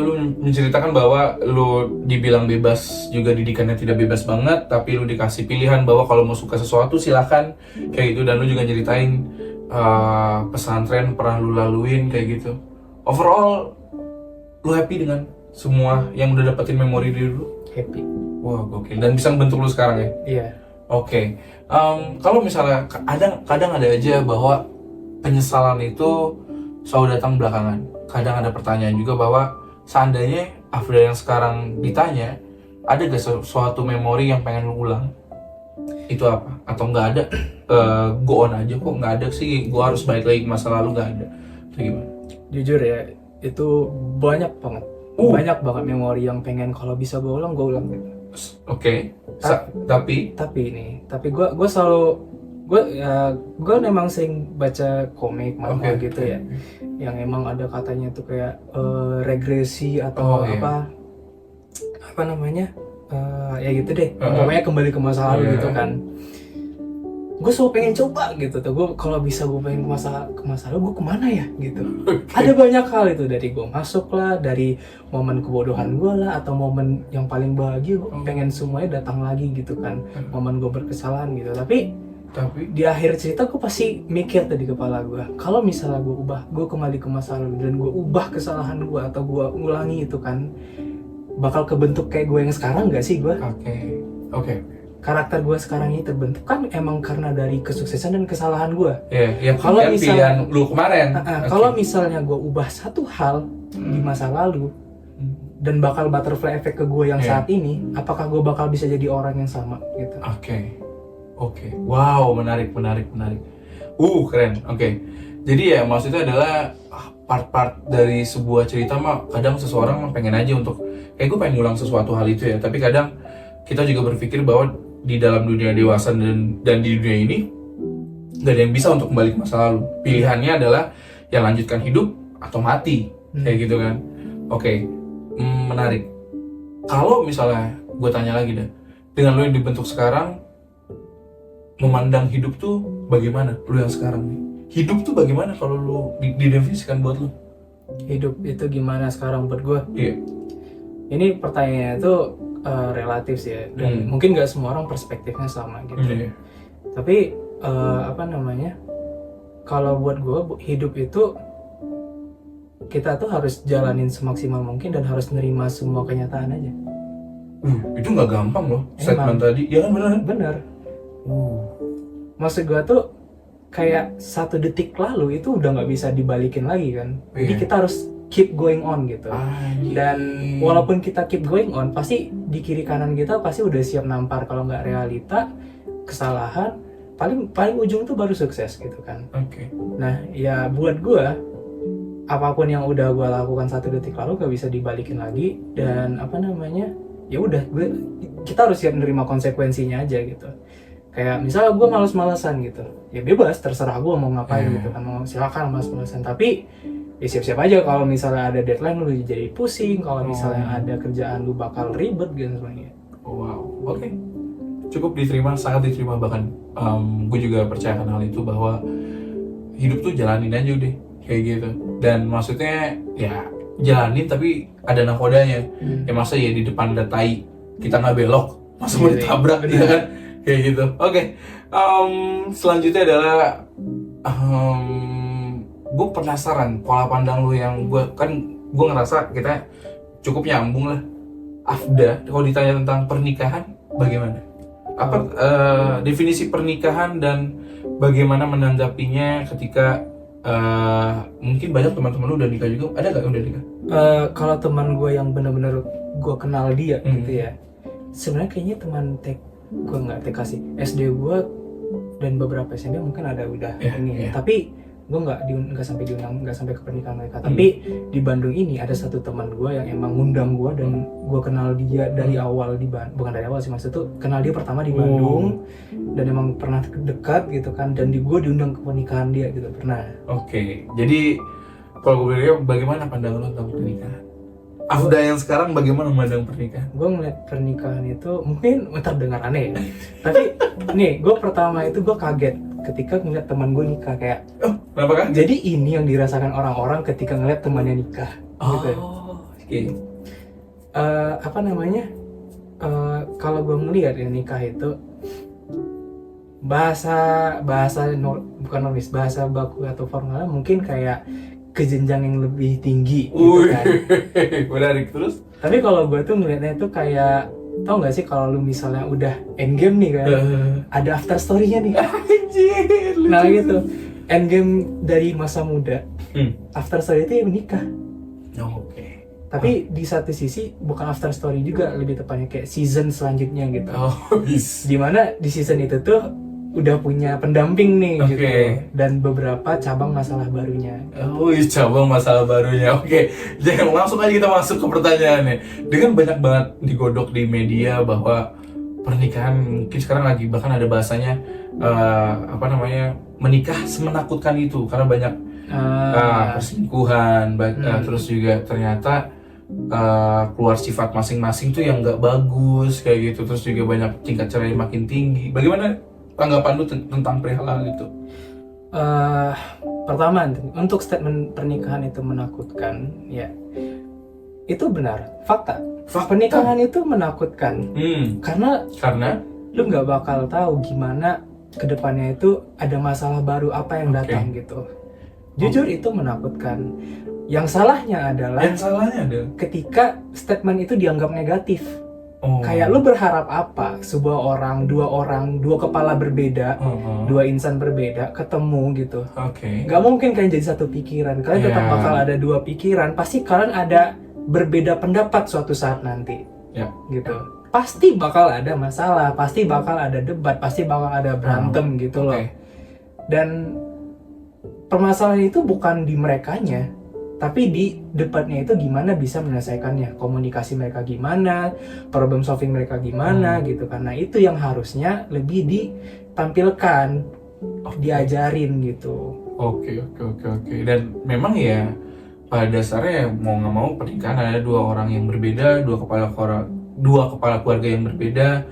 lu menceritakan bahwa lu dibilang bebas juga, didikannya tidak bebas banget, tapi lu dikasih pilihan bahwa kalau mau suka sesuatu silakan kayak gitu, dan lu juga nyeritain pesantren pernah lu laluin kayak gitu. Overall, lu happy dengan semua yang udah dapetin memori dulu? Happy. Wah, gokil. Dan bisa membentuk lu sekarang ya? Iya. Oke. Kalau misalnya kadang ada aja bahwa penyesalan itu selalu datang belakangan. Kadang ada pertanyaan juga bahwa seandainya Afda yang sekarang ditanya, ada gak suatu memori yang pengen lu ulang? Itu apa? Atau nggak ada? Go on aja kok, nggak ada sih, gue harus balik lagi ke masa lalu, nggak ada. Itu gimana? Jujur ya, itu banyak banget. Banyak banget memori yang pengen kalau bisa gue ulang gitu. Oke. Tapi gue selalu gue memang sering baca komik manga gitu ya, yang emang ada katanya tuh kayak regresi atau apa namanya ya gitu deh, pokoknya kembali ke masa lalu gitu kan. Gue selalu pengen coba gitu tuh, gue kalau bisa gue pengen ke masa lalu, gue kemana ya gitu. Ada banyak hal itu, dari gue masuk lah, dari momen kebodohan gue lah, atau momen yang paling bahagia, gue pengen semuanya datang lagi gitu kan, momen gue berkesalahan gitu. Tapi di akhir cerita gue pasti mikir tuh di kepala gue, kalau misalnya gue kembali ke masa lalu dan gue ubah kesalahan gue atau gue ulangi itu kan, bakal kebentuk kayak gue yang sekarang gak sih gue? Oke. Karakter gue sekarang ini terbentuk kan emang karena dari kesuksesan dan kesalahan gue. Iya. Kalau misalnya pilihan lu kemarin. Kalau misalnya gue ubah satu hal di masa lalu dan bakal butterfly effect ke gue yang saat ini, apakah gue bakal bisa jadi orang yang sama gitu? Oke. Wow, menarik. Keren. Oke. Jadi ya maksudnya adalah part-part dari sebuah cerita mah kadang seseorang mah pengen aja untuk gue pengen ngulang sesuatu hal itu ya. Tapi kadang kita juga berpikir bahwa di dalam dunia dewasa dan di dunia ini gak ada yang bisa untuk kembali ke masa lalu. Pilihannya adalah ya lanjutkan hidup atau mati, kayak gitu kan. Oke. Menarik. Kalau misalnya gue tanya lagi deh, dengan lo yang dibentuk sekarang, memandang hidup tuh bagaimana? Lu yang sekarang nih, hidup tuh bagaimana kalau lu didefinisikan buat lu? Hidup itu gimana sekarang buat gue? Iya. Ini pertanyaannya tuh relatif sih ya, dan mungkin gak semua orang perspektifnya sama gitu. Tapi kalau buat gue hidup itu kita tuh harus jalanin semaksimal mungkin dan harus nerima semua kenyataan aja. Itu nggak gampang loh statement tadi, ya kan benar? Benar. maksud gue tuh kayak 1 detik lalu itu udah nggak bisa dibalikin lagi kan. Jadi Iya. kita harus keep going on gitu. Anjir. Dan walaupun kita keep going on, pasti di kiri kanan kita pasti udah siap nampar kalau nggak realita, kesalahan, paling ujung tuh baru sukses gitu kan. Oke. Nah ya buat gue, apapun yang udah gue lakukan 1 detik lalu gak bisa dibalikin lagi, dan apa namanya, ya udah kita harus siap menerima konsekuensinya aja gitu. Kayak misalnya gue males-malesan gitu, ya bebas, terserah gue mau ngapain gitu kan, mau silakan males-malesan, tapi ya siap-siap aja kalau misalnya ada deadline lu jadi pusing, kalau misalnya ada kerjaan lu bakal ribet gitu semuanya. Wow, oke. Cukup diterima, sangat diterima, bahkan gue juga percayakan hal itu, bahwa hidup tuh jalanin aja udah kayak gitu. Dan maksudnya ya jalanin tapi ada nakodanya. Ya masa ya di depan ada tai kita nggak belok, masa mau ditabrak gitu kan, kayak gitu. Oke. Selanjutnya adalah gue penasaran pola pandang lu yang gue ngerasa kita cukup nyambung lah. Afda, kalau ditanya tentang pernikahan, bagaimana? Apa definisi pernikahan dan bagaimana menanggapinya ketika mungkin banyak teman-teman lu udah nikah juga, ada nggak yang udah nikah? Kalau teman gue yang benar-benar gue kenal dia gitu ya, sebenarnya kayaknya teman gue nggak TK sih, SD gue dan beberapa SMP mungkin ada udah ini. Tapi gue nggak sampai ke pernikahan mereka. Tapi di Bandung ini ada satu teman gue yang emang ngundang gue, dan gue kenal dia dari awal di Bandung, bukan dari awal sih, maksud tuh kenal dia pertama di Bandung, dan emang pernah dekat gitu kan, dan gue diundang ke pernikahan dia gitu, pernah. Oke, jadi kalau gue bilang bagaimana pandangan lo tentang pernikahan? Afda yang sekarang bagaimana memandang pernikahan? Gue ngeliat pernikahan itu mungkin terdengar aneh ya, tapi nih gue pertama itu gue kaget ketika ngeliat teman gue nikah, kayak Kenapa kan? jadi ini yang dirasakan orang-orang ketika ngeliat temannya nikah gitu. Oke. Apa namanya, kalau gue ngeliat ya nikah itu bahasa bukan nulis, bahasa baku atau formalnya mungkin kayak ke jenjang yang lebih tinggi gitu kan. Menarik. Terus? Tapi kalau gue tuh ngeliatnya tuh kayak, tau gak sih kalau lu misalnya udah endgame nih kan, ada after story-nya nih. Nah gitu, endgame dari masa muda, after story itu ya menikah. Oke. Tapi di satu sisi bukan after story juga, lebih tepatnya kayak season selanjutnya gitu. Dimana di season itu tuh udah punya pendamping nih gitu, dan beberapa cabang masalah barunya. Cabang masalah barunya. Oke. Jangan, langsung aja kita masuk ke pertanyaannya. Dengan banyak banget digodok di media bahwa pernikahan mungkin sekarang lagi bahkan ada bahasanya menikah semenakutkan itu, karena banyak perselingkuhan, terus juga ternyata keluar sifat masing-masing tuh yang nggak bagus kayak gitu, terus juga banyak tingkat cerai makin tinggi. Bagaimana tanggapan lu tentang perihal hal itu? Pertama, untuk statement pernikahan itu menakutkan, ya itu benar, fakta. Pernikahan itu menakutkan karena lu nggak bakal tahu gimana kedepannya itu ada masalah baru apa yang datang gitu. Jujur itu menakutkan. Yang salahnya adalah ketika statement itu dianggap negatif. Kayak lu berharap apa? Sebuah orang, dua kepala berbeda, dua insan berbeda ketemu gitu. Gak mungkin kalian jadi satu pikiran. Kalian tetap bakal ada dua pikiran. Pasti kalian ada berbeda pendapat suatu saat nanti. Gitu. Pasti bakal ada masalah, pasti bakal ada debat, pasti bakal ada berantem gitu loh. Dan permasalahan itu bukan di merekanya, tapi di debatnya itu gimana bisa menyelesaikannya, komunikasi mereka gimana, problem solving mereka gimana gitu. Karena itu yang harusnya lebih ditampilkan, diajarin gitu. Oke. Dan memang ya pada dasarnya mau nggak mau pernikahan ada dua orang yang berbeda, dua kepala keluarga yang berbeda.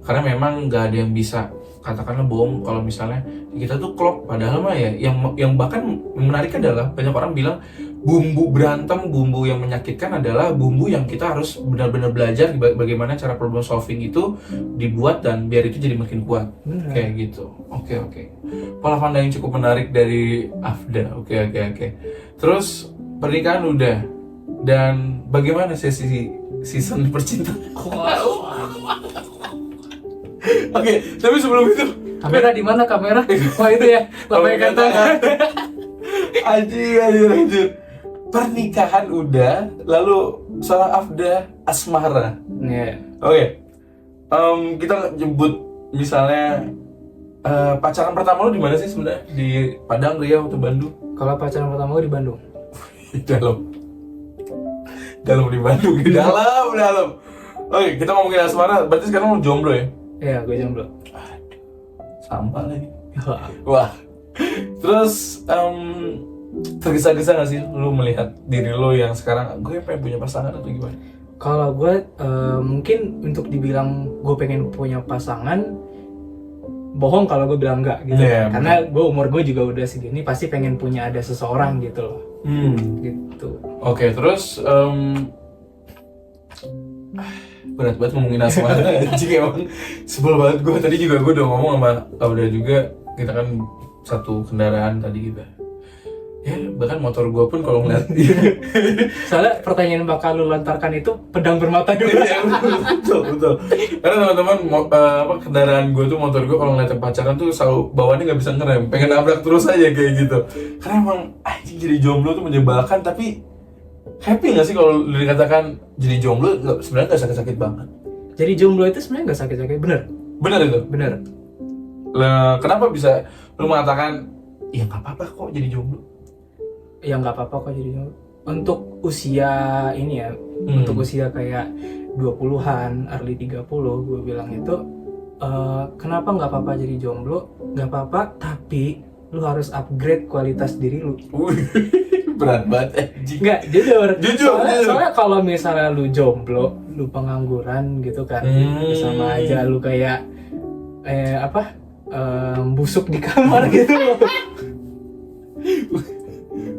Karena memang nggak ada yang bisa katakanlah bohong kalau misalnya kita tuh klop, padahal mah ya yang bahkan menarik adalah banyak orang bilang bumbu berantem, bumbu yang menyakitkan adalah bumbu yang kita harus benar-benar belajar bagaimana cara problem solving itu dibuat dan biar itu jadi makin kuat. Kayak gitu. Oke. Pola pandang yang cukup menarik dari Afda. Oke. Terus pernikahan udah, dan bagaimana season percintaan? Oke, tapi sebelum itu Kamera di mana kamera? Oh itu ya, lambaikan tangan. Anjir. Pernikahan udah, lalu seorang Afda asmara. Iya. Oke. Kita jemput misalnya pacaran pertama lu di mana sih sebenarnya? Di Padang, Riau, atau Bandung? Kalau pacaran pertama gue di Bandung. Di dalam di Bandung, di dalam. Oke, kita ngomongin asmara. Berarti sekarang lu jomblo ya? Iya, gue jomblo. Sampah lagi. Wah. Terus tergesa-gesa gak sih lu melihat diri lu yang sekarang gue pengen punya pasangan atau gimana? Kalau gue mungkin untuk dibilang gue pengen punya pasangan, bohong kalau gue bilang enggak gitu. Iya, Karena gue umur gue juga udah segini, pasti pengen punya ada seseorang gitu loh. Gitu. Oke, terus berat banget ngomongin asmara. Anjing emang sebel banget gue. Tadi juga gue udah ngomong sama Auda juga, kita kan satu kendaraan tadi kita. Ya, bahkan motor gue pun kalau ngeliat Soalnya pertanyaan bakal lu lontarkan itu pedang bermata dua. Iya, betul. Karena teman-teman kendaraan gue tuh, motor gue kalau ngeliatin pacaran tuh selalu bawaannya nggak bisa ngerem, pengen nabrak terus aja kayak gitu. Karena emang anjing jadi jomblo tuh menyebalkan, tapi happy nggak sih kalau dikatakan jadi jomblo? Sebenarnya nggak sakit-sakit banget. Jadi jomblo itu sebenarnya nggak sakit-sakit, bener Bener itu? bener. Lah, kenapa bisa lu mengatakan ya nggak apa-apa kok jadi jomblo? Ya nggak apa-apa kok jadi jomblo. Untuk usia ini ya, untuk usia kayak 20-an, early 30, gue bilang itu kenapa nggak apa-apa jadi jomblo? Nggak apa-apa, tapi lu harus upgrade kualitas diri lu. Berat banget anjing. Nggak, jujur. Jujur. Soalnya kalau misalnya lu jomblo, lu pengangguran gitu kan, sama aja lu kayak busuk di kamar gitu loh.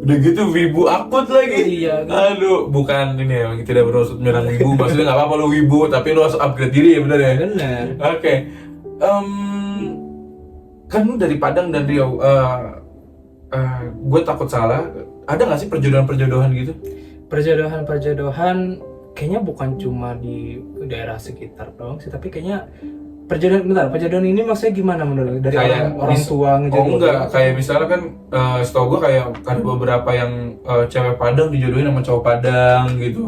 Udah gitu wibu akut lagi. Iya. Aduh, bukan ini ya, tidak bermaksud menyerang wibu. Maksudnya nggak apa-apa lu wibu, tapi lu harus upgrade diri ya, benar ya? Bener. Oke. Kan lu dari Padang dan Riau. Gue takut salah. Ada nggak sih perjodohan-perjodohan gitu? Perjodohan kayaknya bukan cuma di daerah sekitar doang sih, tapi kayaknya perjodohan ini maksudnya gimana menurut lu? Dari Kayak orang tua Oh ngejodohin? enggak, kayak misalnya kan setahu gue kayak ada beberapa yang cewek Padang dijodohin sama cowok Padang gitu.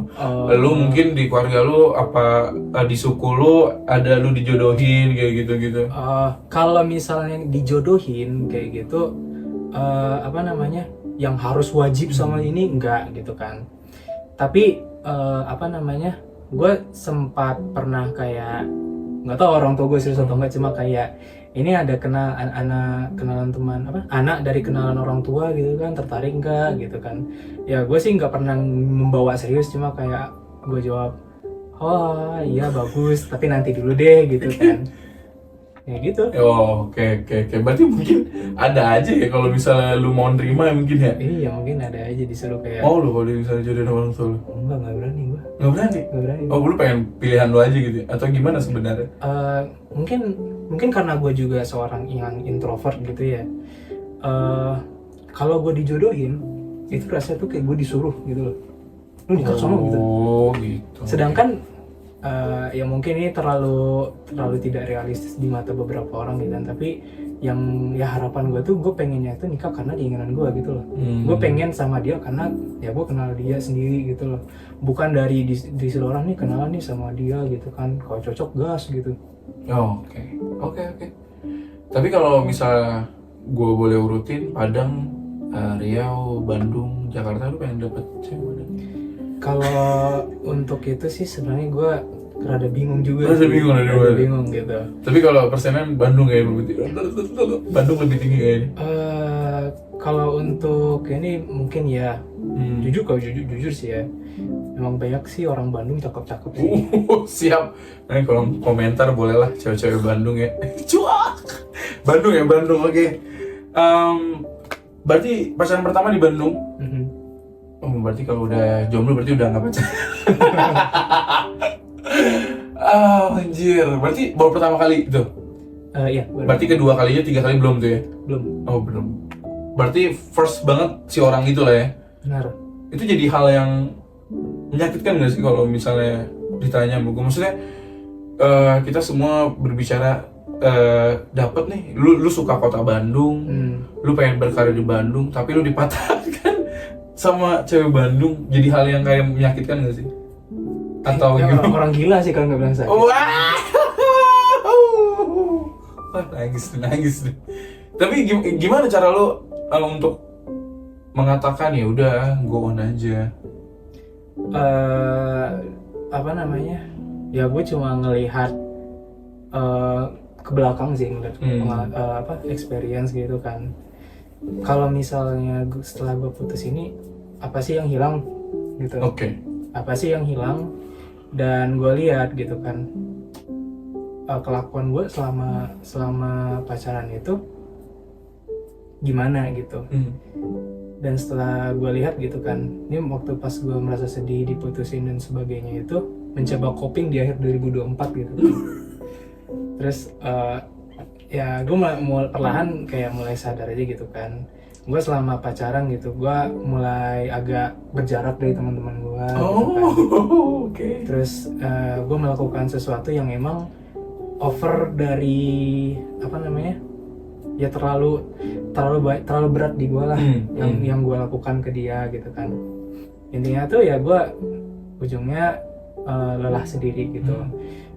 Lu mungkin di keluarga lu apa di suku lu ada lu dijodohin kayak gitu-gitu. Kalau misalnya dijodohin kayak gitu, yang harus wajib sama ini enggak gitu kan. Tapi gue sempat pernah kayak, nggak tahu orang tua gue serius atau enggak, cuma kayak ini ada kenalan teman anak dari kenalan orang tua gitu kan, tertarik enggak gitu kan. Ya gue sih nggak pernah membawa serius, cuma kayak gue jawab, oh iya bagus tapi nanti dulu deh gitu kan. Ya gitu. Oh, oke. Berarti mungkin ada aja ya kalau misalnya lu mau nerima ya mungkin ya. Iya mungkin ada aja disuruh kayak. Mau lu kalau dia misalnya jodohin sama orang tua lu? Enggak berani gue. Nggak berani? Nggak berani. Oh, lu pengen pilihan lu aja gitu? Atau gimana sebenarnya? Mungkin karena gue juga seorang yang introvert gitu ya. Kalau gue dijodohin itu rasanya tuh kayak gue disuruh gitu loh. Lu nikah sama gitu. Oh gitu. Sedangkan ya mungkin ini terlalu tidak realistis di mata beberapa orang gitu kan. Tapi yang ya harapan gue tuh, gue pengennya itu nikah karena keinginan gue gitu loh. Gue pengen sama dia karena ya gue kenal dia sendiri gitu loh. Bukan dari disuruh orang nih kenalan nih sama dia gitu kan. Kalau cocok gas gitu. Oh, oke. Tapi kalau misalnya gue boleh urutin Padang, Riau, Bandung, Jakarta, lu pengen dapet cewek mana? Kalau untuk itu sih sebenarnya gue rada bingung juga. Rada bingung gitu. Tapi kalau persenan Bandung kayak Bandung lebih tinggi kayaknya. Kalau untuk ini mungkin ya jujur sih ya. Memang banyak sih orang Bandung cakep-cakep sih. Siap. Nah, kalau komentar bolehlah cewek-cewek Bandung ya. Cuak. Bandung ya, Bandung. Oke. Berarti pacaran pertama di Bandung. Oh, berarti kalau udah jomblo berarti udah nggak pacaran. Anjir. Berarti baru pertama kali itu? Iya. Berarti kedua kalinya, 3 kali belum tuh ya? Belum. Oh, belum. Berarti first banget si orang itu lah ya? Benar. Itu jadi hal yang menyakitkan nggak sih kalau misalnya ditanya sama gue? Maksudnya kita semua berbicara dapet nih, lu suka kota Bandung, lu pengen berkarir di Bandung, tapi lu dipatahkan sama cewek Bandung, jadi hal yang kayak menyakitkan gak sih? Atau Ya, gimana? orang gila sih kalau nggak bilang sakit. Wah, nangis nih. Tapi gimana cara lo untuk mengatakan ya udah go on aja? Apa namanya? Ya gue cuma ngelihat ke belakang sih, ngelihat experience gitu kan. Kalau misalnya setelah gue putus ini, apa sih yang hilang gitu? Oke. Apa sih yang hilang? Dan gue lihat gitu kan, kelakuan gue selama pacaran itu gimana gitu. Dan setelah gue lihat gitu kan, ini waktu pas gue merasa sedih, diputusin dan sebagainya itu, mencoba coping di akhir 2024 gitu. Terus ya gue perlahan kayak mulai sadar aja gitu kan. Gue selama pacaran gitu, gue mulai agak berjarak dari teman-teman gue gitu kan. Oke. Terus gue melakukan sesuatu yang emang over dari apa namanya, ya terlalu berat di gue lah, yang gue lakukan ke dia gitu kan. Intinya tuh ya gue ujungnya lelah sendiri gitu.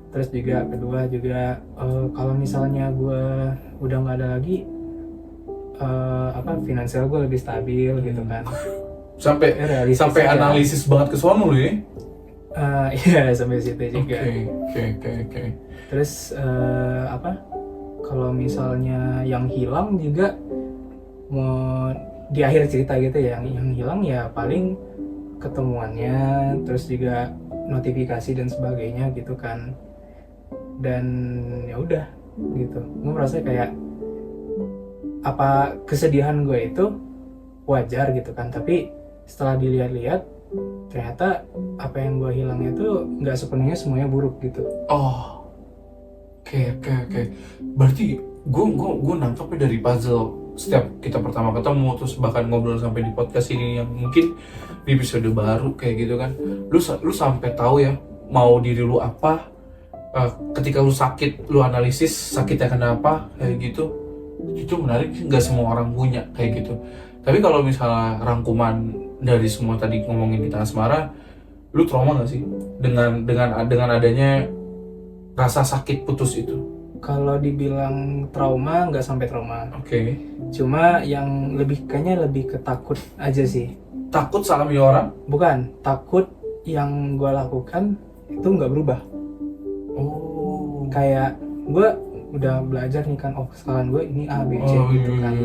Terus juga kedua juga kalau misalnya gue udah nggak ada lagi, finansial gue lebih stabil gitu kan. Sampai aja. analisis banget ke sono lu ya? Iya, sampai situ juga. Oke. Terus kalau misalnya yang hilang juga, mau di akhir cerita gitu ya, yang hilang ya paling ketemuannya, terus juga notifikasi dan sebagainya gitu kan. Dan ya udah gitu, gue merasa kayak apa kesedihan gue itu wajar gitu kan, tapi setelah dilihat-lihat ternyata apa yang gue hilang itu nggak sepenuhnya semuanya buruk gitu. Oke. Berarti gue nangkapnya dari puzzle setiap kita pertama ketemu, terus bahkan ngobrol sampai di podcast ini yang mungkin di episode baru kayak gitu kan, lu sampai tahu ya mau diri lu apa. Ketika lu sakit, lu analisis sakitnya kenapa kayak gitu. Itu menarik, nggak semua orang punya kayak gitu. Tapi kalau misalnya rangkuman dari semua tadi ngomongin kita asmara, lu trauma nggak sih dengan adanya rasa sakit putus itu? Kalau dibilang trauma, nggak sampai trauma. Oke. Cuma yang kayaknya lebih ketakut aja sih. Takut salah milih orang? Bukan, takut yang gue lakukan itu nggak berubah. Kayak gue udah belajar nih kan, kesalahan gue ini A, B, C gitu kan.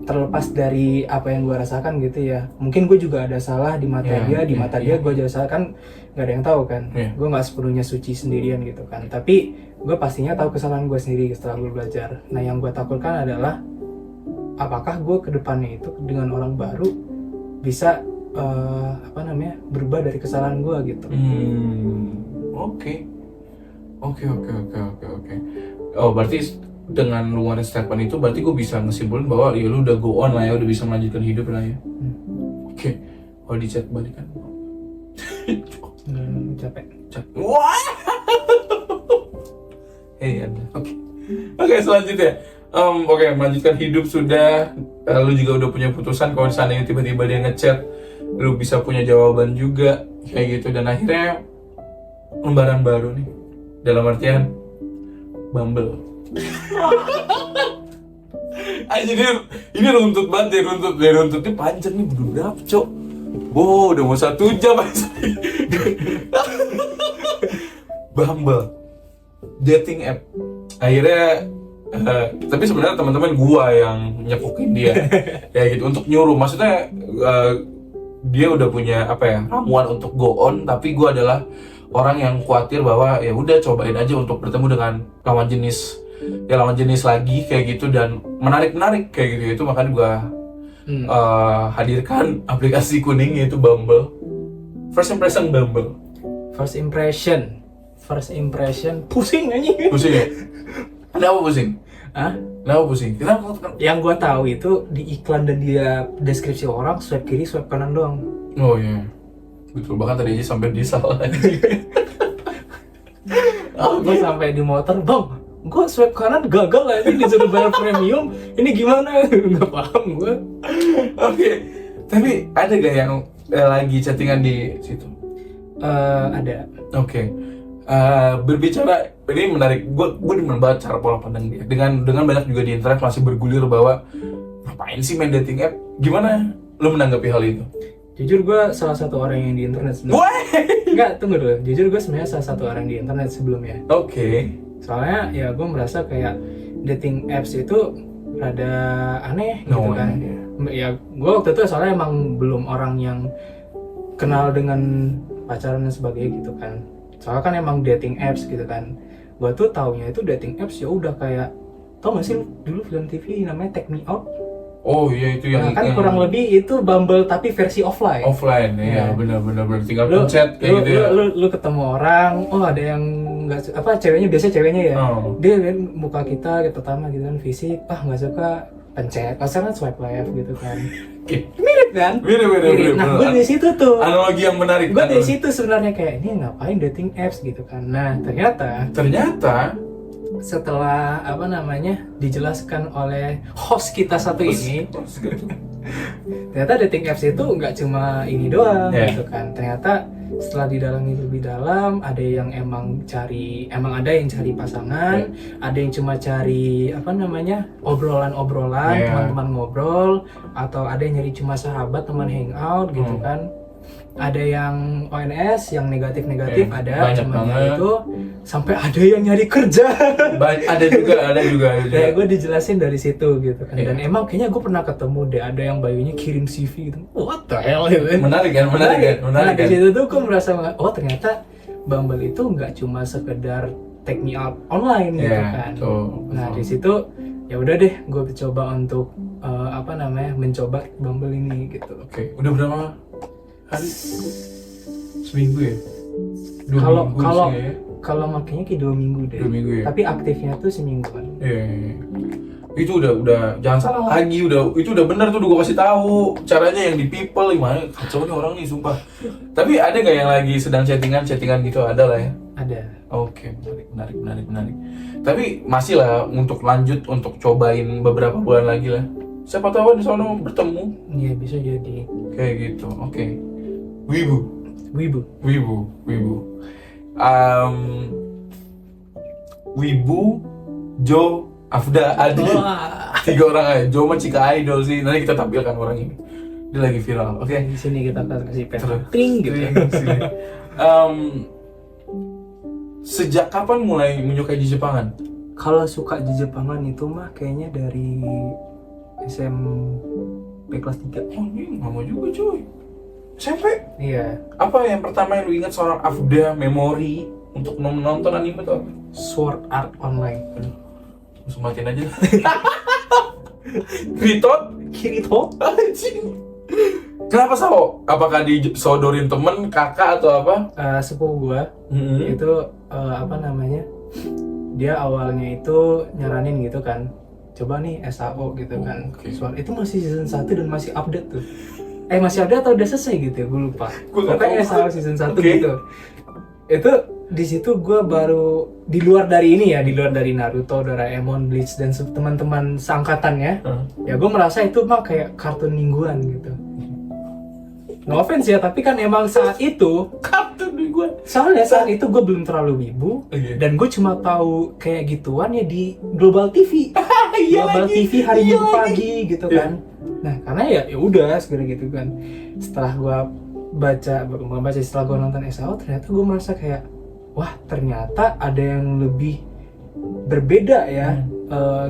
Terlepas dari apa yang gue rasakan gitu ya, mungkin gue juga ada salah di mata dia, di mata dia gue juga salah kan, nggak ada yang tahu kan. Gue nggak sepenuhnya suci sendirian gitu kan, tapi gue pastinya tahu kesalahan gue sendiri setelah gue belajar. Nah yang gue takutkan adalah apakah gue kedepannya itu dengan orang baru bisa berubah dari kesalahan gue gitu. Oke. Oh, berarti dengan lu ngeluarin statement itu berarti gue bisa ngesimpulin bahwa ya lu udah go on lah ya, udah bisa melanjutkan hidup lah ya. Oke. Oh, di chat balik kan. Capek. Wah. Oke, selanjutnya. Melanjutkan hidup sudah. Lu juga udah punya putusan. Kalau misalnya tiba-tiba dia ngechat, lu bisa punya jawaban juga kayak gitu. Dan akhirnya lembaran baru nih, dalam artian Bumble. Jadi ini runtut banget ya, runtutnya panjang nih, berapa cok? Wow, udah mau 1 jam aja. Bumble, dating app. Akhirnya tapi sebenarnya teman-teman gua yang nyepukin dia kayak gitu untuk nyuruh. Maksudnya dia udah punya ramuan untuk go on, tapi gua adalah orang yang khawatir bahwa ya udah cobain aja untuk bertemu dengan lawan jenis lagi kayak gitu dan menarik kayak gitu. Itu makanya gua hadirkan aplikasi kuning yaitu Bumble. First impression pusing anjing. Pusing ya? Kenapa pusing? Kenapa pusing? Yang gue tahu itu di iklan dan dia deskripsi orang swipe kiri swipe kanan doang. Oh iya, betul. Bahkan tadi aja sampai di salah. Gue sampai di motor, bang gue swipe kanan gagal aja disuruh bayar premium, ini gimana? Nggak paham gue. Oke. Tapi ada gak yang lagi chattingan di situ? Ada. Oke. Berbicara ini menarik. Gue demen banget cara pola pandang dia. Dengan banyak juga di internet masih bergulir bahwa ngapain sih main dating app? Gimana lo menanggapi hal itu? Jujur gue salah satu orang yang di internet sebelumnya. Enggak, tunggu dulu. Jujur gue sebenarnya salah satu orang di internet sebelumnya. Oke. Soalnya ya gue merasa kayak dating apps itu rada aneh gitu kan. Ya gue waktu itu soalnya emang belum orang yang kenal dengan pacaran dan sebagainya gitu kan. Soalnya kan emang dating apps gitu kan. Gue tuh taunya itu dating apps ya udah kayak, tau gak sih dulu film TV namanya Take Me Out? Oh iya itu yang Nah, kan kurang lebih itu Bumble tapi versi offline. Offline ya, benar tinggal pencet kayak gitu ya. Lu ketemu orang, oh ada yang nggak apa ceweknya, biasa ceweknya ya. Dia lihat muka kita pertama gitu kan, fisik, nggak suka, pencet, pasaran swipe left gitu kan. Mirip kan? Mirip. Nah, gue di situ tuh. Analogi yang menarik. Gue di situ sebenarnya kayak ini ngapain dating apps gitu kan. Nah, ternyata setelah dijelaskan oleh host kita satu ini, ternyata dating apps itu nggak cuma ini doang gitu kan. Ternyata setelah didalami lebih dalam, ada yang emang ada yang cari pasangan, ada yang cuma cari obrolan-obrolan, teman-teman ngobrol, atau ada yang nyari cuma sahabat, teman hangout gitu kan. Ada yang ONS, yang negatif-negatif, ada cuma itu, sampai ada yang nyari kerja. Ada juga. Kayak gue dijelasin dari situ gitu kan. Dan emang kayaknya gue pernah ketemu deh, ada yang bayunya kirim CV gitu. What the hell gitu. Menarik kan? Nah, di situ tuh gue merasa, oh ternyata Bumble itu nggak cuma sekedar take me out online gitu kan. Nah di situ ya udah deh, gue coba untuk mencoba Bumble ini gitu. Oke, udah berapa hari? Seminggu ya? Kalau makanya kayak 2 minggu deh. 2 minggu ya? Tapi aktifnya tuh semingguan. Iya. Itu udah jangan salah lagi, itu udah benar tuh, udah gue kasih tahu caranya yang di people gimana. Kacau nih orang nih sumpah. Tapi ada nggak yang lagi sedang chattingan gitu? Ada lah ya? Ada. Oke, menarik. Tapi masih lah untuk lanjut untuk cobain beberapa bulan lagi lah. Siapa tahu di sana bertemu. Iya, bisa jadi. Kayak gitu. Oke. Wibu. Wibu, Jo, Afda, Adi. 3 orang aja. Jo mah Cika Idol sih. Nanti kita tampilkan orang ini. Dia lagi viral. Oke. Di sini kita kasih pring gitu. Sejak kapan mulai menyukai di Jepangan? Kalau suka di Jepangan itu mah kayaknya dari SMP kelas 3. Oh ini lama juga cuy. SMP? Iya. Apa yang pertama yang lu ingat seorang Afda memori untuk menonton anime tuh apa? Sword Art Online. Aduh, langsung matiin aja. Kirito? Anjing. Kenapa Sao? Apakah disodorin temen, kakak atau apa? Sepupu gua itu dia awalnya itu nyaranin gitu kan, coba nih SAO gitu kan. Soal itu masih season 1 dan masih update tuh. Masih ada atau udah selesai gitu ya, gue lupa. Pokoknya SAO season 1 gitu. Itu di situ gue baru di luar dari Naruto, Doraemon, Bleach dan teman-teman seangkatannya. Ya gue merasa itu mah kayak kartun mingguan gitu. No offense ya, tapi kan emang saat itu kartun mingguan. Soalnya saat itu gue belum terlalu wibu, dan gue cuma tahu kayak gituan ya di Global TV. Global TV hari Minggu pagi gitu kan. Nah, karena ya udah segera gitu kan. Setelah gue setelah gue nonton SAO, ternyata gue merasa kayak, wah ternyata ada yang lebih berbeda ya.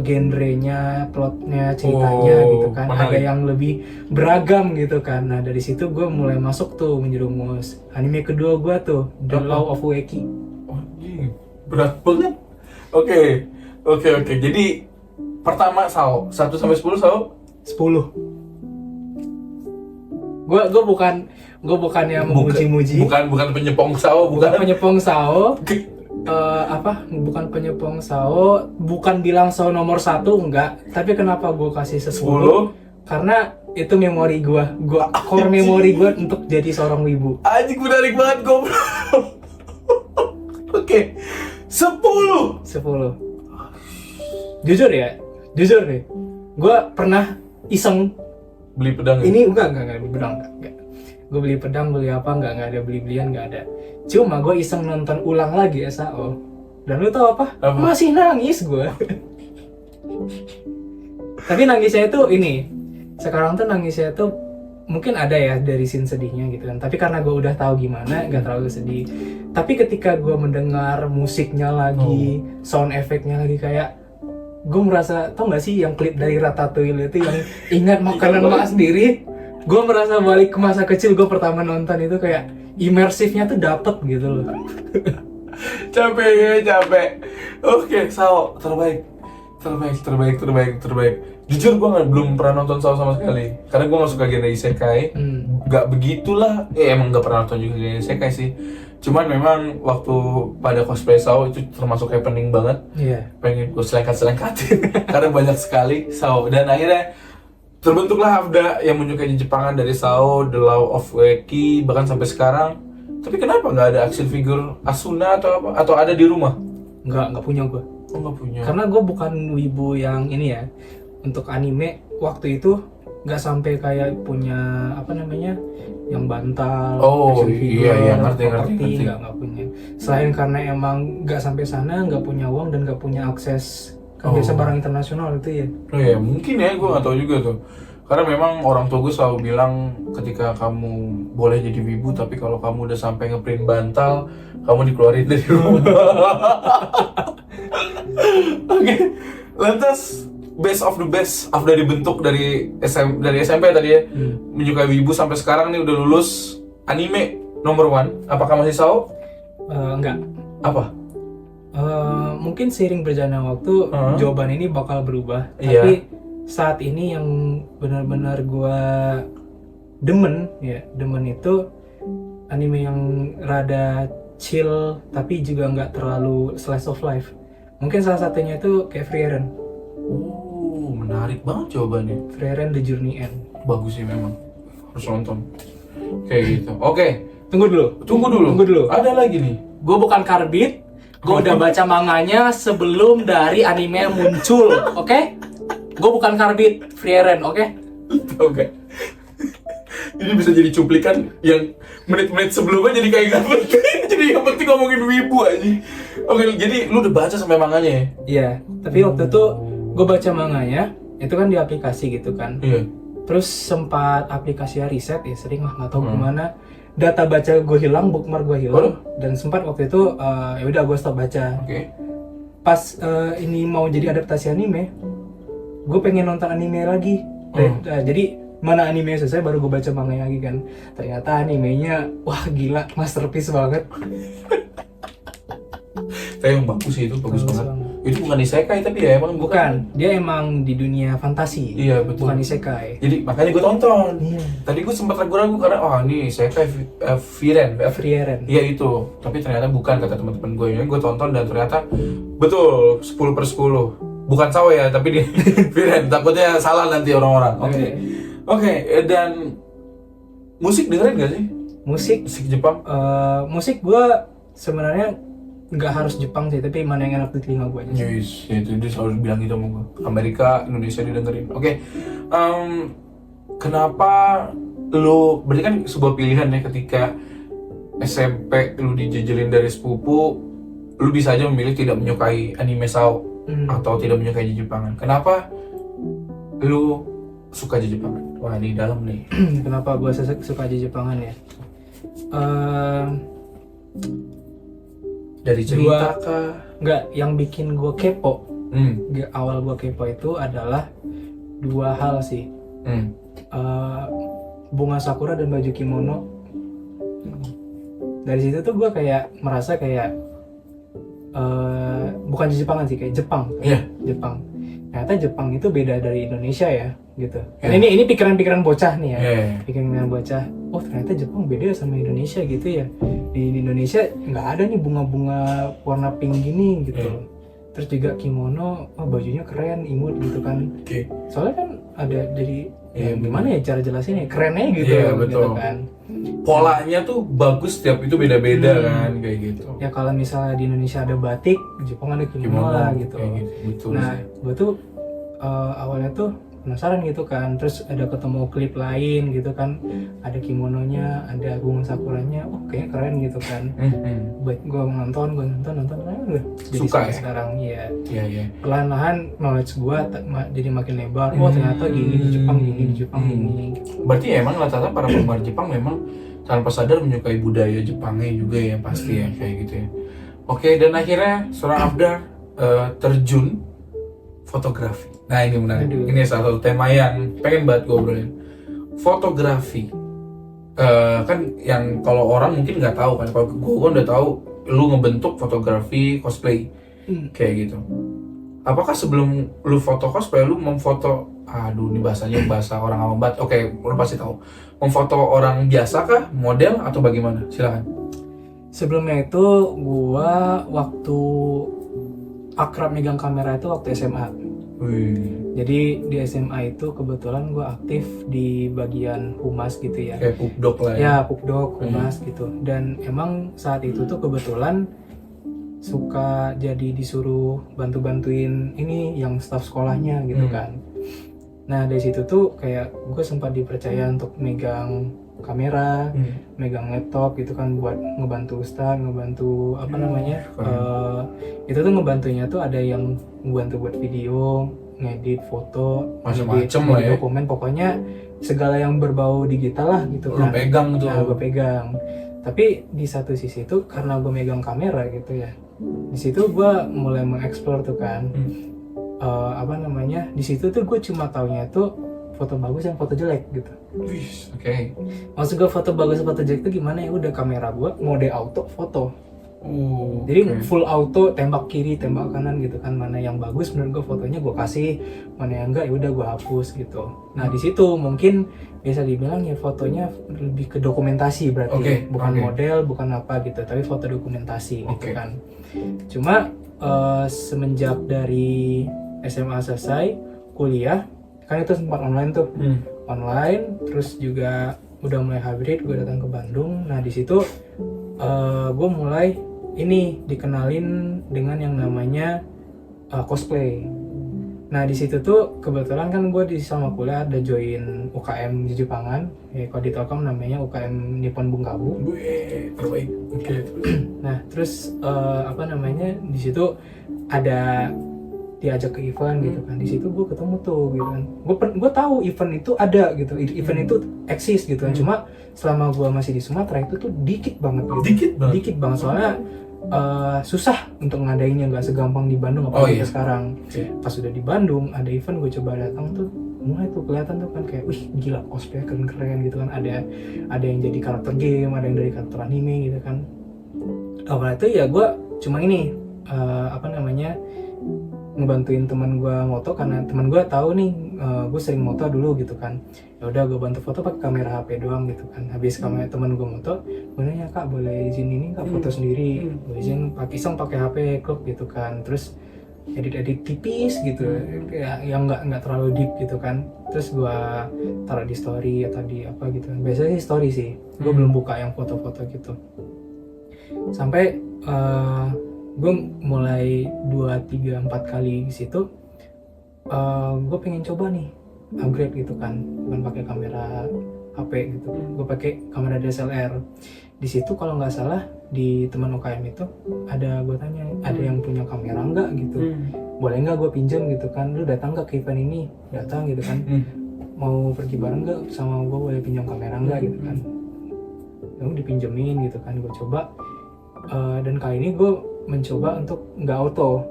Genrenya, plotnya, ceritanya gitu kan. Menarik. Ada yang lebih beragam gitu kan. Nah dari situ gue mulai masuk tuh menjerumus. Anime kedua gue tuh The Law of Wacky. Oh, berat banget. Oke. Jadi pertama Sao 1 sampai 10 Sao 10. Gue bukannya memuji-muji. Bukan penyepong Sao, bukan penyepong Sao. Bukan penyepong Sao, bukan bilang Sao nomor 1, enggak. Tapi kenapa gue kasih 10? Karena itu memori gue core memori gue untuk jadi seorang wibu. Anjing menarik banget goblok. Oke. 10. jujur deh, gue pernah iseng Beli pedang ya? ini enggak beli pedang enggak. Gue beli pedang, beli apa, enggak ada beli-belian, enggak ada. Cuma gue iseng nonton ulang lagi SAO. Dan lu tau apa? Apa? Masih nangis gue. Tapi nangisnya itu ini, sekarang tuh nangisnya tuh mungkin ada ya dari scene sedihnya gitu kan. Tapi karena gue udah tahu gimana, nggak terlalu sedih. Tapi ketika gue mendengar musiknya lagi, sound effect-nya lagi, kayak gue merasa, tau gak sih yang klip dari Ratatouille itu yang ingat makanan mak sendiri. Gue merasa balik ke masa kecil gue pertama nonton itu, kayak imersifnya tuh dapet gitu loh. Capek. Oke, Sao terbaik. Jujur gue belum pernah nonton Sao sama sekali, karena gue nggak suka genre isekai. Nggak begitulah, emang nggak pernah nonton juga genre isekai sih. Cuman memang waktu pada cosplay Sao itu termasuk happening banget. Iya. Pengen gue selengkat-selengkatin karena banyak sekali Sao, dan akhirnya terbentuklah Hafda yang menyukai Jepangan dari Sao, The Law of Weki, bahkan sampai sekarang. Tapi kenapa nggak ada action figure Asuna atau apa? Atau ada di rumah? Nggak punya gue. Oh, nggak punya. Karena gue bukan wibu yang ini ya. Untuk anime waktu itu nggak sampai kayak punya apa namanya, yang bantal, Oh, action figure, iya, ngerti. properti, nggak punya. Selain karena emang nggak sampai sana, nggak punya uang dan nggak punya akses kan biasa barang internasional itu ya. Oh ya, mungkin ya, gue nggak tahu juga tuh. Karena memang orang tua gue selalu bilang ketika kamu boleh jadi wibu, tapi kalau kamu udah sampai ngeprint bantal, kamu dikeluarin dari rumah. Oke, lantas best of the best, Afda dibentuk dari SMP tadi ya, menyukai wibu sampai sekarang nih udah lulus anime nomor 1. Apakah masih Sao? Enggak. Apa? Mungkin seiring berjalannya waktu jawaban ini bakal berubah. Iya. Tapi saat ini yang benar-benar gua demen itu anime yang rada chill tapi juga nggak terlalu slice of life. Mungkin salah satunya itu kayak Frieren. Menarik banget jawabannya. Frieren The Journey End. Bagus sih memang, harus nonton. Kayak gitu. Oke. Tunggu dulu. Ada lagi nih. Gue bukan karbit. Gue udah baca manganya sebelum dari anime muncul, oke? Gue bukan karbit, Frieren, oke? Oke. Ini bisa jadi cuplikan yang menit-menit sebelumnya jadi kayak gak penting. Jadi yang penting ngomongin wibu aja. Oke, jadi lu udah baca sampai manganya ya? Iya, tapi waktu itu gue baca manganya, itu kan di aplikasi gitu kan. Iya. Terus sempat aplikasinya riset ya, sering lah nggak tahu gimana. Data baca gue hilang, bookmark gue hilang, dan sempat waktu itu ya udah gue stop baca. Oke. Pas ini mau jadi adaptasi anime, gue pengen nonton anime lagi. Jadi mana anime selesai baru gue baca manganya lagi kan. Ternyata animenya wah gila, masterpiece banget. Kayak yang bagus sih, itu bagus banget. Itu bukan isekai tapi ya emang Bukan, dia emang di dunia fantasi. Iya, betul. Bukan isekai. Jadi makanya gue tonton. Iya. Tadi gue sempat ragu-ragu karena ini isekai Frieren. Iya itu, tapi ternyata bukan kata teman-teman gue. Ini gue tonton dan ternyata betul 10/10. Bukan Sao ya, tapi di Frieren. Takutnya salah nanti orang-orang. Oke, dan musik dengerin gak sih? Musik Jepang? musik gue sebenarnya nggak harus Jepang sih, tapi mana yang enak di telinga gue aja sih. Yes, itu dia selalu bilang gitu sama gue. Amerika, Indonesia didengerin. Oke. Kenapa lu, berarti kan sebuah pilihan ya ketika SMP lu dijejelin dari sepupu, lu bisa aja memilih tidak menyukai anime Sao atau tidak menyukai Jepangan. Kenapa lu suka Jepangan? Wah, ini dalam nih. Kenapa gue suka aja Jepangan ya? Dari cerita kah? Nggak, yang bikin gue kepo. Awal gue kepo itu adalah dua hal sih. Bunga sakura dan baju kimono. Dari situ tuh gue kayak merasa kayak bukan Jepangan sih, kayak Jepang. Iya. Jepang. Ternyata Jepang itu beda dari Indonesia ya, gitu. Ini pikiran-pikiran bocah nih ya. Pikiran-pikiran bocah. Oh, ternyata Jepang beda sama Indonesia gitu ya. Di Indonesia nggak ada nih bunga-bunga warna pink gini gitu. Terus juga kimono, bajunya keren, imut gitu kan. Soalnya kan ada jadi Iya, gimana ya cara jelasinnya, keren aja gitu, Iya, gitu betul. kan. Polanya tuh bagus, setiap itu beda-beda kan kayak gitu. Ya kalau misalnya di Indonesia ada batik, di Jepang ada kimono Kimono lah gitu. kayak gitu. Betul Nah, sih. gue tuh awalnya tuh penasaran gitu kan, terus ada ketemu klip lain gitu kan, ada kimononya, ada bunga sakuranya, oh kayaknya keren gitu kan. Buat gue nonton, udah jadi Suka sampai ya? sekarang ya. Iya, iya. Perlahan-lahan knowledge gue jadi makin lebar. Oh ternyata gini di Jepang, gini di Jepang, gini. Berarti ya emang rata-rata para penggemar Jepang memang tanpa sadar menyukai budaya Jepangnya juga ya, pasti ya kayak gitu ya. Oke, dan akhirnya seorang Afdar terjun fotografi. Nah ini menarik. Aduh. Ini salah satu tema yang pengen banget gue obrolin. Fotografi. Kan yang kalau orang mungkin nggak tahu kan. Kalau gue udah tahu lu ngebentuk fotografi cosplay kayak gitu. Apakah sebelum lu foto cosplay lu memfoto, aduh ini bahasanya bahasa orang awam banget. Oke, lu pasti tahu. Memfoto orang biasa kah, model atau bagaimana? Silakan. Sebelumnya itu gua waktu akrab megang kamera itu waktu SMA. Wih, Jadi di SMA itu kebetulan gua aktif di bagian humas gitu ya. kayak pupdok lah ya. Ya, pupdok, humas gitu. Dan emang saat itu tuh kebetulan suka jadi disuruh bantu-bantuin ini yang staf sekolahnya gitu kan. Nah dari situ tuh kayak gue sempat dipercaya untuk megang kamera, megang laptop gitu kan buat ngebantu ustaz, ngebantu apa namanya, itu tuh ngebantunya tuh ada yang ngebantu buat video, ngedit foto, Macem-macem ngedit lah ya. dokumen, pokoknya segala yang berbau digital lah gitu Lu kan. pegang tuh. Nah, gue pegang. Tapi di satu sisi tuh karena gue megang kamera gitu ya, di situ gue mulai mengeksplor tuh kan. Apa namanya, di situ tuh gue cuma taunya tuh foto bagus yang foto jelek gitu. Wih, oke. Maksud gue foto bagus foto jelek itu gimana ya, udah kamera gue mode auto foto, jadi full auto, tembak kiri tembak kanan gitu kan, mana yang bagus menurut gue fotonya gue kasih, mana yang enggak ya udah gue hapus gitu. Nah di situ mungkin bisa dibilang ya fotonya lebih ke dokumentasi berarti, bukan model, bukan apa gitu, tapi foto dokumentasi gitu kan. Cuma semenjak dari SMA selesai, kuliah kan itu sempat online tuh, online, terus juga udah mulai hybrid, gue datang ke Bandung. Nah di situ gue mulai ini dikenalin dengan yang namanya cosplay. Nah di situ tuh kebetulan kan gue di sama kuliah ada join UKM di Jepangan, ya kalau di Telkom namanya UKM Nippon Bungabu. Wih, terbaik. Oke. Nah terus apa namanya, di situ ada diajak ke event gitu kan, di situ gue ketemu tuh gitu kan, gue tahu event itu ada gitu, event itu eksis gitu kan. Cuma selama gue masih di Sumatera itu tuh dikit banget gitu, dikit banget soalnya susah untuk ngadainnya, nggak segampang di Bandung apalagi sekarang. Pas sudah di Bandung ada event, gue coba datang tuh mulai tuh kelihatan tuh kan kayak wih gila cosplay keren-keren gitu kan, ada yang jadi karakter game, ada yang dari karakter anime gitu kan. Awalnya tuh ya gue cuma ini apa namanya, ngebantuin teman gue moto karena teman gue tahu nih gue sering moto dulu gitu kan. Ya udah gue bantu foto pakai kamera HP doang gitu kan. Habis kamera teman gue moto, gue nanya kak boleh izin ini kak foto sendiri, boleh izin pakai HP klub gitu kan. Terus edit tipis gitu ya, yang nggak terlalu deep gitu kan. Terus gue taruh di story atau di apa gitu kan. Biasanya sih story sih, gue belum buka yang foto-foto gitu. Sampai gue mulai 2, 3, 4 kali di situ gue pengen coba nih upgrade gitu kan, bukan pakai kamera HP gitu, gue pakai kamera DSLR. Di situ kalau nggak salah di teman UKM itu ada, gue tanya ada yang punya kamera nggak gitu, boleh nggak gue pinjam gitu kan, lu datang nggak ke event ini, datang gitu kan, mau pergi bareng nggak sama gue, boleh pinjam kamera nggak gitu kan. Lalu dipinjemin gitu kan, gue coba dan kali ini gue mencoba untuk nggak auto,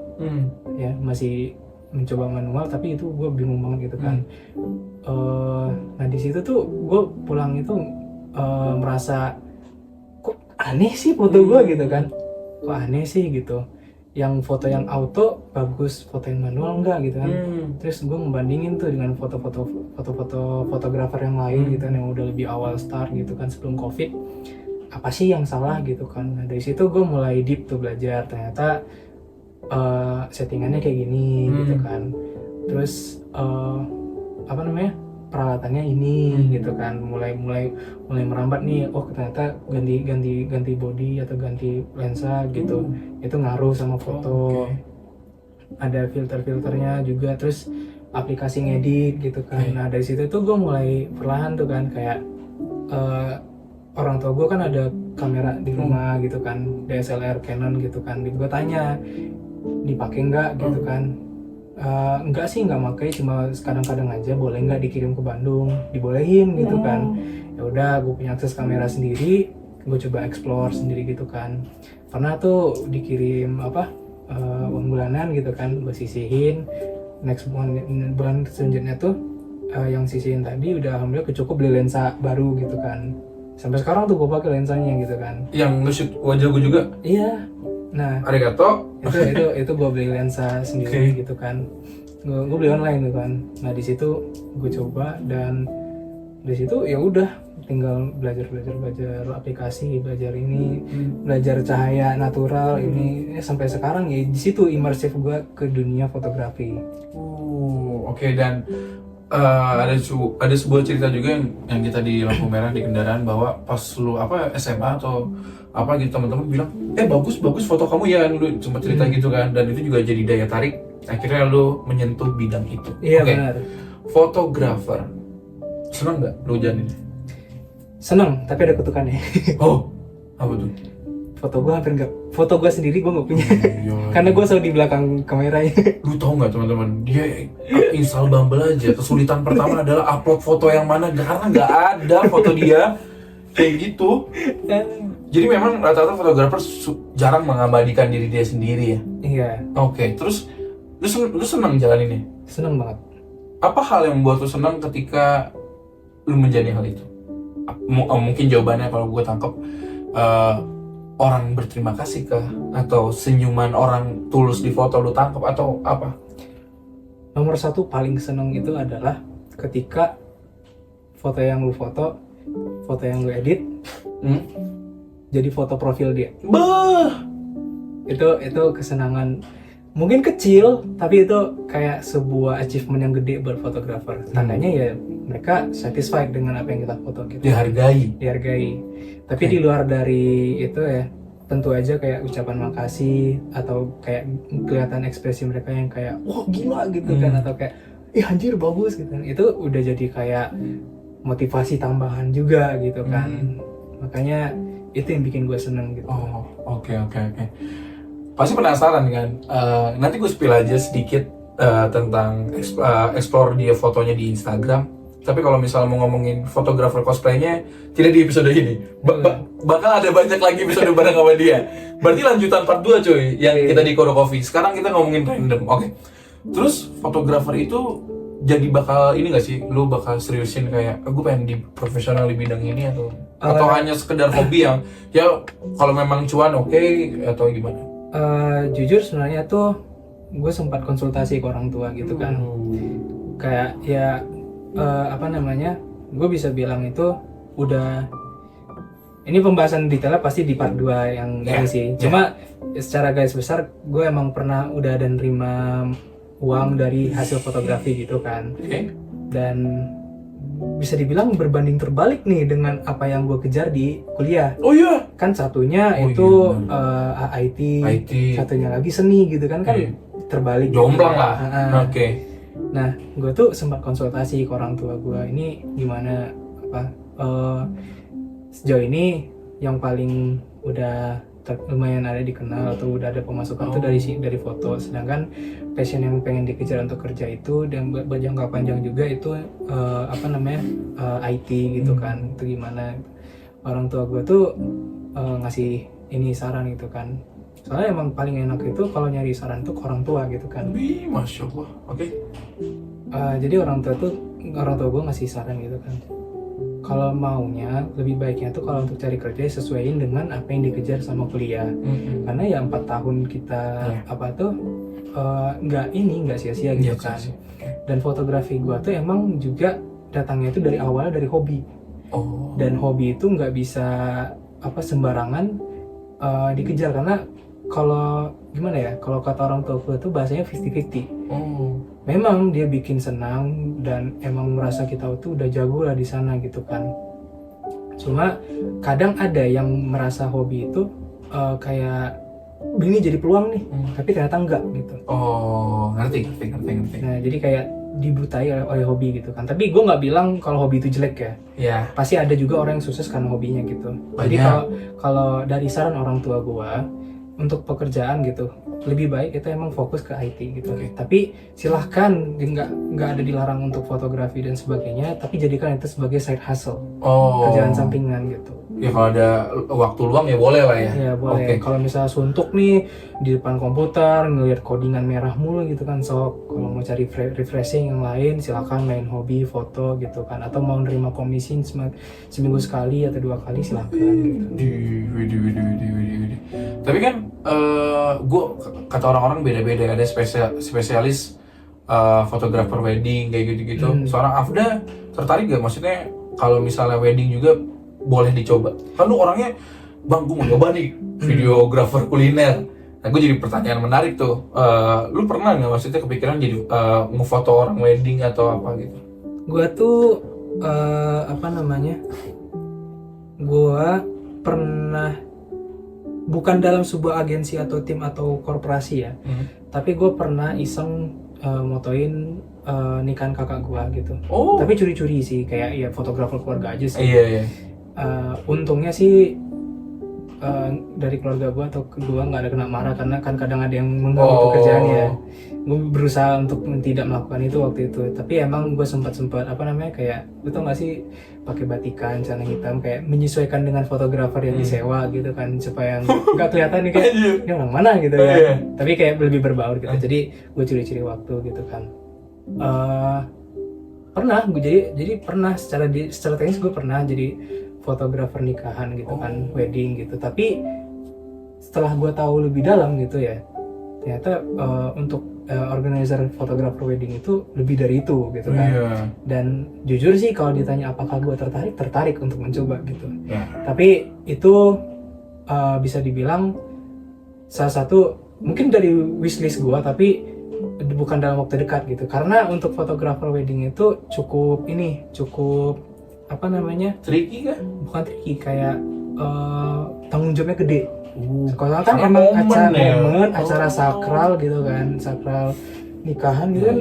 ya masih mencoba manual, tapi itu gue bingung banget gitu kan. Nah di situ tuh gue pulang itu merasa kok aneh sih foto gue gitu kan, kok aneh sih gitu, yang foto yang auto bagus, foto yang manual enggak gitu kan. Terus gue ngebandingin tuh dengan foto-foto fotografer yang lain gitu kan, yang udah lebih awal start gitu kan sebelum COVID, apa sih yang salah gitu kan. Nah dari situ gue mulai deep tuh belajar, ternyata settingannya kayak gini gitu kan. Terus apa namanya, peralatannya ini gitu kan, mulai merambat nih, oh ternyata ganti body atau ganti lensa gitu, itu ngaruh sama foto. Ada filternya juga, terus aplikasi ngedit gitu kan. Nah dari situ tuh gue mulai perlahan tuh kan, kayak orang tua gue kan ada kamera di rumah gitu kan, DSLR Canon gitu kan, gue tanya dipakai nggak gitu kan. Enggak sih, nggak pakai, cuma kadang-kadang aja, boleh nggak dikirim ke Bandung, dibolehin gitu kan. Ya udah, gue punya akses kamera sendiri, gue coba explore sendiri gitu kan. Pernah tuh dikirim uang bulanan gitu kan, gue sisihin. Next bulan selanjutnya tuh yang sisihin tadi udah alhamdulillah kecukup beli lensa baru gitu kan. Sampai sekarang tuh gue pakai lensanya gitu kan. Yang nge-shoot wajah gue juga? Iya. Nah, arigato. itu gue beli lensa sendiri gitu kan. Gue beli online gitu kan. Nah di situ gue coba, dan di situ ya udah tinggal belajar aplikasi, belajar ini, belajar cahaya natural ini, sampai sekarang ya di situ imersif gue ke dunia fotografi. Oke. Dan ada sebuah cerita juga yang kita di lampu merah di kendaraan, bahwa pas lu SMA atau apa gitu, teman-teman bilang bagus foto kamu ya, lu sempat cerita gitu kan, dan itu juga jadi daya tarik akhirnya lu menyentuh bidang itu. Iya benar. Fotografer, senang nggak lu jalanin? Senang, tapi ada kutukannya. Apa tuh? Foto gue sendiri gue nggak punya. Karena gue selalu di belakang kameranya. Lu tau nggak teman-teman, dia install Bumble aja, kesulitan pertama adalah upload foto yang mana, karena nggak ada foto dia kayak gitu. Jadi memang rata-rata fotografer jarang mengabadikan diri dia sendiri ya. Iya. Oke, terus lu senang jalaninnya? Senang banget. Apa hal yang membuat lu senang ketika lu menjadi hal itu? Mungkin jawabannya kalau gue tangkap, orang berterima kasih kah? Atau senyuman orang tulus di foto lu tangkap, atau apa? Nomor satu paling seneng itu adalah ketika foto yang lu edit jadi foto profil dia. Itu kesenangan mungkin kecil, tapi itu kayak sebuah achievement yang gede buat fotografer. Tandanya ya mereka satisfied dengan apa yang kita foto gitu. Dihargai. Tapi di luar dari itu ya, tentu aja kayak ucapan makasih, atau kayak kelihatan ekspresi mereka yang kayak wah gila gitu kan, atau kayak anjir bagus gitu kan. Itu udah jadi kayak motivasi tambahan juga gitu kan. Makanya itu yang bikin gue seneng gitu. Oke. Pasti penasaran kan? Nanti gue spill aja sedikit tentang explore dia fotonya di Instagram. Tapi kalau misalnya mau ngomongin fotografer cosplaynya, tidak di episode ini. Bakal ada banyak lagi episode bareng sama dia. Berarti lanjutan part 2 cuy, yang kita di Kodo Coffee. Sekarang kita ngomongin random, oke. Terus fotografer itu jadi bakal ini gak sih? Lu bakal seriusin kayak, gue pengen di profesional di bidang ini, atau hanya sekedar hobi yang ya kalau memang cuan oke, atau gimana? Jujur sebenarnya tuh gue sempat konsultasi ke orang tua gitu kan. Kayak ya gue bisa bilang itu udah, ini pembahasan detailnya pasti di part 2 yang ini sih. Cuma secara garis besar gue emang pernah udah dan nerima uang dari hasil fotografi gitu kan. Dan bisa dibilang berbanding terbalik nih dengan apa yang gue kejar di kuliah. Kan satunya IT, satunya lagi seni gitu kan. Terbalik jomplang lah. Nah, gue tuh sempat konsultasi ke orang tua gue, ini gimana sejauh ini yang paling udah lumayan ada dikenal atau udah ada pemasukan tuh dari foto, sedangkan passion yang pengen dikejar untuk kerja itu dan berjangka panjang juga itu IT gitu kan. Itu gimana? Orang tua gue tuh ngasih ini saran gitu kan. Soalnya emang paling enak itu kalau nyari saran tuh ke orang tua gitu kan. Masya Allah. Jadi orang tua gue ngasih saran gitu kan. Kalau maunya lebih baiknya tuh kalau untuk cari kerja sesuaiin dengan apa yang dikejar sama kuliah. Karena ya 4 tahun kita nggak sia-sia gitu kan. Dan fotografi gue tuh emang juga datangnya itu dari awal dari hobi. Dan hobi itu nggak bisa sembarangan dikejar, karena kalau gimana ya, kalau kata orang tua gue tuh bahasanya 50-50. Oh. Memang dia bikin senang dan emang merasa kita tuh udah jago lah di sana gitu kan. Cuma kadang ada yang merasa hobi itu kayak ini jadi peluang nih, tapi ternyata enggak gitu. Oh, ngerti. Nah jadi kayak dibutai oleh hobi gitu kan. Tapi gue nggak bilang kalau hobi itu jelek ya. Ya. Pasti ada juga orang yang sukses karena hobinya gitu. Jadi kalau dari saran orang tua gue untuk pekerjaan gitu, lebih baik itu emang fokus ke IT gitu. Oke. Tapi silahkan nggak ada dilarang untuk fotografi dan sebagainya, tapi jadikan itu sebagai side hustle, kerjaan sampingan gitu. Ya kalau ada waktu luang ya boleh lah ya. Ya boleh. Oke. Kalau misalnya suntuk nih di depan komputer ngelihat codingan merah mulu gitu kan, sok kalau mau cari refreshing yang lain silakan main hobi foto gitu kan, atau mau nerima komisi seminggu sekali atau 2 kali silakan gitu. Widih. Tapi kan gue kata orang-orang beda-beda, ada spesialis fotografer wedding kayak gitu-gitu. Seorang Afda tertarik gak? Maksudnya kalau misalnya wedding juga boleh dicoba. Kan lu orangnya, bang gue mau coba nih videografer kuliner. Nah gue jadi pertanyaan menarik tuh. Lu pernah nggak maksudnya kepikiran jadi ngefoto orang wedding atau apa gitu? Gue tuh gue pernah, bukan dalam sebuah agensi atau tim atau korporasi ya, tapi gue pernah iseng motoin nikahan kakak gue gitu. Tapi curi-curi sih, kayak ya fotografer keluarga aja sih. Iya. Untungnya sih dari keluarga gue atau kedua nggak ada kena marah, karena kan kadang ada yang mengganggu pekerjaannya. Gue berusaha untuk tidak melakukan itu waktu itu, tapi emang gue sempat kayak, lu tau nggak sih, pakai batikan celana hitam, kayak menyesuaikan dengan fotografer yang disewa gitu kan, supaya nggak kelihatan nih kayak ini orang mana gitu ya. Tapi kayak lebih berbaur gitu. Jadi gue curi-curi waktu gitu kan. Pernah gue jadi pernah secara teknis gue pernah jadi fotografer nikahan gitu kan, wedding gitu. Tapi setelah gue tahu lebih dalam gitu ya, ternyata untuk organizer fotografer wedding itu lebih dari itu gitu kan. Dan jujur sih kalau ditanya apakah gue tertarik untuk mencoba gitu. Tapi itu bisa dibilang salah satu mungkin dari wishlist gue, tapi bukan dalam waktu dekat gitu. Karena untuk fotografer wedding itu cukup tricky kan? Bukan tricky, kayak tanggung jawabnya gede. Kalau kan Karena emang acara sakral gitu kan, sakral nikahan gitu kan.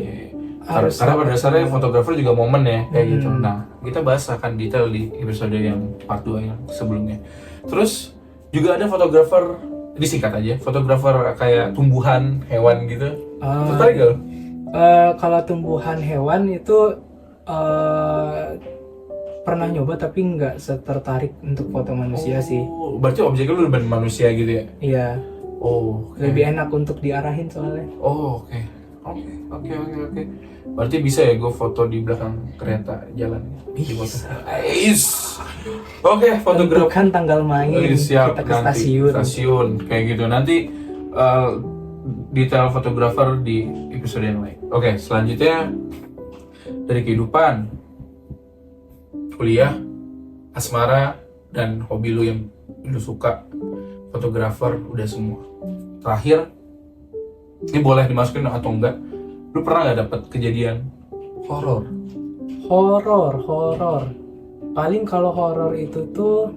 Karena pada dasarnya fotografer juga momen ya kayak gitu. Nah kita bahas akan detail di episode yang part 2 yang sebelumnya. Terus juga ada fotografer, disingkat aja, fotografer kayak tumbuhan, hewan gitu. Tertarik gak? Kalau tumbuhan hewan itu pernah nyoba, tapi nggak setertarik untuk foto manusia sih. Berarti objeknya lu lebih manusia gitu ya? Iya. Lebih enak untuk diarahin soalnya. Oke. Berarti bisa ya gue foto di belakang kereta jalan? Bisa. Oke, fotografer. Tentukan tanggal main, Siap, kita ke nanti stasiun kayak gitu. Nanti detail fotografer di episode yang lain. Oke, selanjutnya dari kehidupan, kuliah, asmara, dan hobi lu yang lu suka, fotografer, udah semua. Terakhir, ini boleh dimasukin atau enggak, lu pernah gak dapet kejadian horor? Horor. Paling kalau horor itu tuh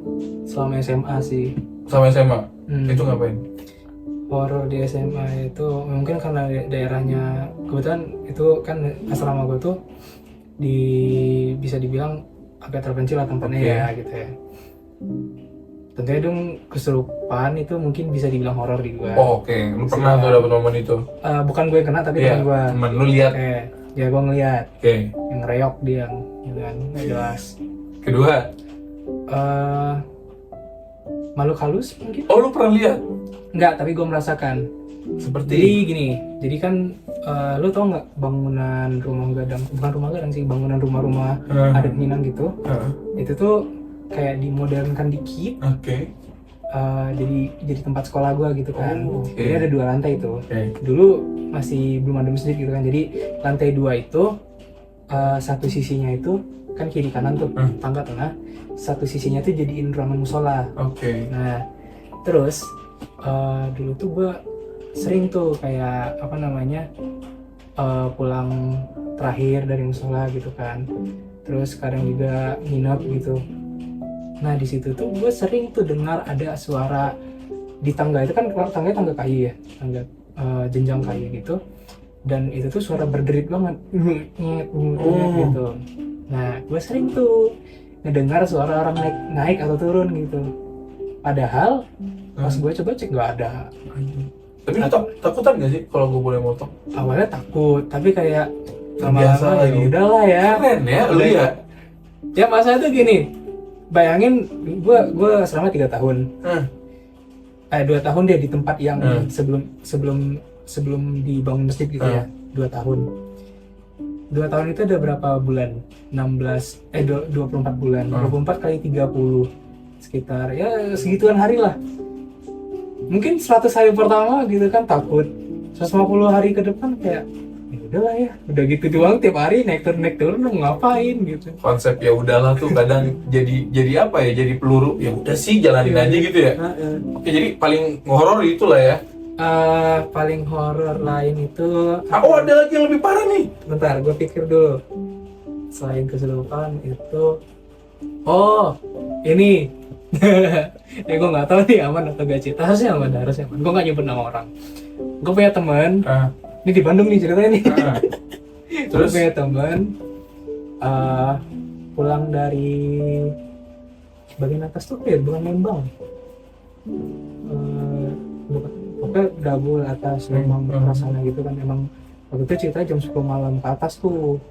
selama SMA sih. Sama SMA? Itu ngapain? Horor di SMA itu mungkin karena daerahnya, kebetulan itu kan asrama gue tuh bisa dibilang agak terpencil lah tempatnya ya gitu ya. Tentunya dong kesurupan itu mungkin bisa dibilang horor di gue. Oke. Lu pernah tuh dapet momen itu? Bukan gue yang kena, tapi teman gue. Temen lu lihat? Ya gue ngeliat. Oke. Yang ngereok dia, gitu kan, nggak jelas. Kedua? Makhluk halus mungkin? Oh, lu pernah lihat? Enggak, tapi gue merasakan. Seperti? Jadi gini, jadi kan lu tau nggak bangunan rumah gadang, bukan rumah gadang sih, bangunan rumah-rumah adat Minang gitu. Itu tuh kayak dimodernkan dikit. Jadi tempat sekolah gue gitu kan. Jadi ada 2 lantai itu. Dulu masih belum ada masjid gitu kan. Jadi lantai 2 itu satu sisinya itu kan kiri kanan tuh tangga tengah. Satu sisinya tuh jadiin ruangan musola. Nah, terus Dulu tuh gue sering tuh kayak apa namanya pulang terakhir dari musola gitu kan, terus kadang juga nginep gitu. Nah di situ tuh gue sering tuh dengar ada suara di tangga itu kan, tangga kayu ya, tangga jenjang kayu gitu, dan itu tuh suara berderit banget, nyet gitu. Nah gue sering tuh ngedengar suara orang naik atau turun gitu, padahal pas gue coba cek nggak ada. Tapi lu takutan gak sih kalau gue boleh motong? Awalnya takut, tapi kayak Terbiasa lama-lama ya lagi. udahlah ya. Keren ya, lu ya? Ya masalah tuh gini, bayangin gue selama 3 tahun, 2 tahun deh di tempat yang sebelum dibangun masjid gitu ya, 2 tahun. 2 tahun itu ada berapa bulan? 24 bulan, 24 kali 30, sekitar ya segituan hari lah. Mungkin 100 hari pertama gitu kan takut, 150 hari ke depan kayak ya udahlah ya, udah gitu doang tiap hari naik turun mau ngapain gitu. Konsep ya udahlah tuh kadang jadi apa ya, jadi peluru ya udah sih jalanin aja gitu ya. Oke, jadi paling horor itulah ya. Paling horor lain itu Oh, ada lagi yang lebih parah nih. bentar gue pikir dulu. Selain kesurupan itu, oh ini ya gue nggak tahu nih aman atau gak, cerita harusnya aman, gue nggak nyebut nama orang. Gue punya teman, ini di Bandung nih ceritanya nih. Gue Terus? punya teman pulang dari bagian atas tuh ya, bukan Lembang, pokoknya Dabul atas Lembang ke sana gitu kan. Emang waktu itu cerita jam 10 malam ke atas tuh.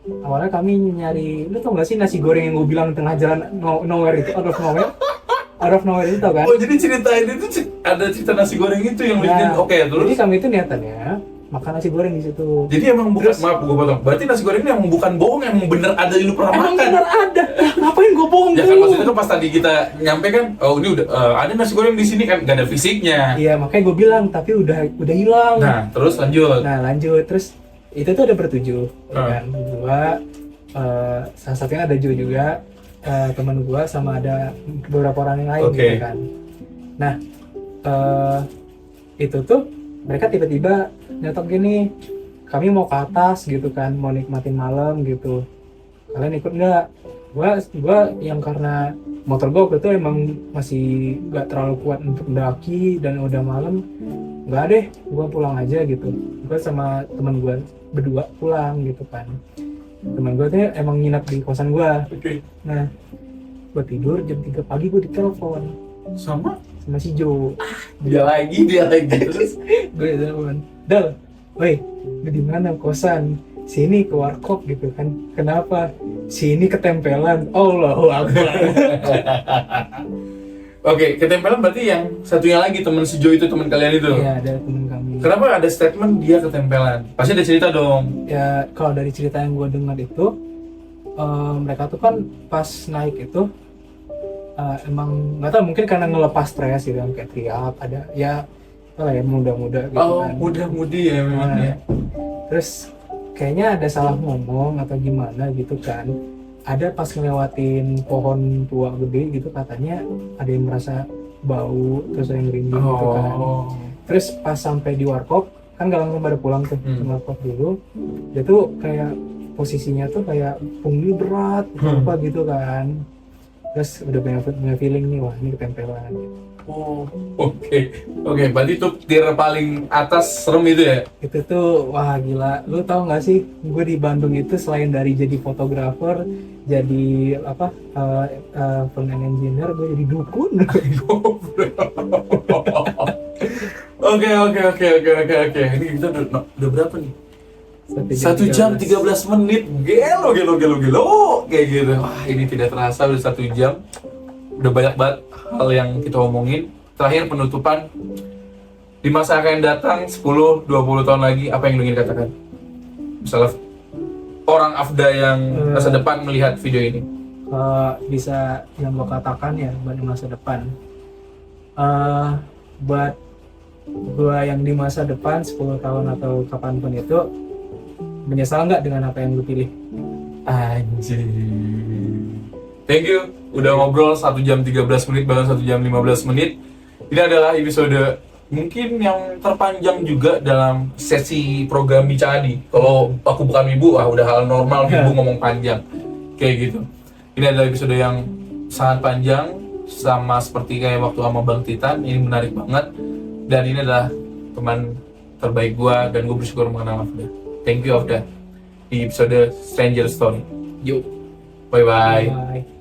Awalnya kami nyari, lu tau gak sih nasi goreng yang gue bilang tengah jalan nowhere itu, out of nowhere itu tau kan? Oh, jadi ceritain itu ada cerita nasi goreng itu yang bikin oke ya, terus? Jadi kami itu niatannya makan nasi goreng di situ. Jadi emang bukan, maaf gue potong. Berarti nasi goreng ini emang bukan bohong, emang bener ada yang lu pernah Emang makan. bener ada. Ngapain gue bohong Ya dulu? kan maksudnya kan pas tadi kita nyampe kan, oh ini udah ada nasi goreng di sini kan, gak ada fisiknya. Iya makanya gue bilang, tapi udah hilang. Nah, terus lanjut. Terus itu tuh ada bertujuh, ya kan? Gua, salah satunya ada Jo juga, teman gua, sama ada beberapa orang yang lain gitu kan. Nah, itu tuh mereka tiba-tiba nyetok gini, kami mau ke atas gitu kan, mau nikmatin malam gitu. Kalian ikut nggak? Gua yang karena motor gua waktu itu emang masih nggak terlalu kuat untuk mendaki dan udah malam, nggak deh, gua pulang aja gitu. Gua sama teman gua berdua pulang gitu kan. Teman gue tuh emang nginap di kosan gue. Nah, gue tidur jam 3 pagi gue ditelepon Sama si Jo. dia lagi terus Gue ditelepon, Dal, woi, lu di mana kosan? Sini ke warkop gitu kan. Kenapa? Sini ketempelan. Allahu Akbar. Oke, ketempelan berarti yang satunya lagi teman si Jo itu, teman kalian itu. Iya, ada temen kami. Kenapa ada statement dia ketempelan? Pasti ada cerita dong. Ya kalau dari cerita yang gue dengar itu, mereka tuh kan pas naik itu emang nggak tahu, mungkin karena ngelepas stres gitu kan, kayak teriak, ada ya apa ya, muda-muda gitu kan. Muda-mudi ya memang ya. Terus kayaknya ada salah ngomong atau gimana gitu kan. Ada pas ngelewatin pohon tua gede gitu, katanya ada yang merasa bau, terus ada yang merinding gitu kan. Terus pas sampai di warkop, kan gak langsung pada pulang tuh ke warkop dulu. Dia tuh kayak posisinya tuh kayak punggungnya berat, apa gitu kan. Terus udah punya feeling nih, wah ini ketempelan gitu. Oke, berarti tuh tier paling atas serem itu ya? Itu tuh, wah gila. Lu tau gak sih, gue di Bandung itu selain dari jadi fotografer, jadi apa, front-end engineer, gue jadi dukun. Oke. Ini kita udah berapa nih? 1 jam 13 menit. Gelo. Kayak gitu. Wah, ini tidak terasa udah 1 jam. Udah banyak banget hal yang kita omongin. Terakhir penutupan, di masa akan datang 10-20 tahun lagi, apa yang lu ingin katakan? Misalnya orang Afda yang masa depan melihat video ini. Bisa yang gue katakan ya buat masa depan, buat gue yang di masa depan 10 tahun atau kapanpun itu, menyesal nggak dengan apa yang gue pilih? Anjir. Thank you udah ngobrol 1 jam 13 menit, bahkan 1 jam 15 menit. Ini adalah episode mungkin yang terpanjang juga dalam sesi program Bicara Adi. Kalau aku bukan ibu, udah hal normal ibu ngomong panjang kayak gitu. Ini adalah episode yang sangat panjang, sama seperti kayak waktu sama Bang Titan. Ini menarik banget, dan ini adalah teman terbaik gua, dan gue bersyukur mengenal Afda. Thank you Afda di episode Stranger Story. Yuk. Bye bye. Bye.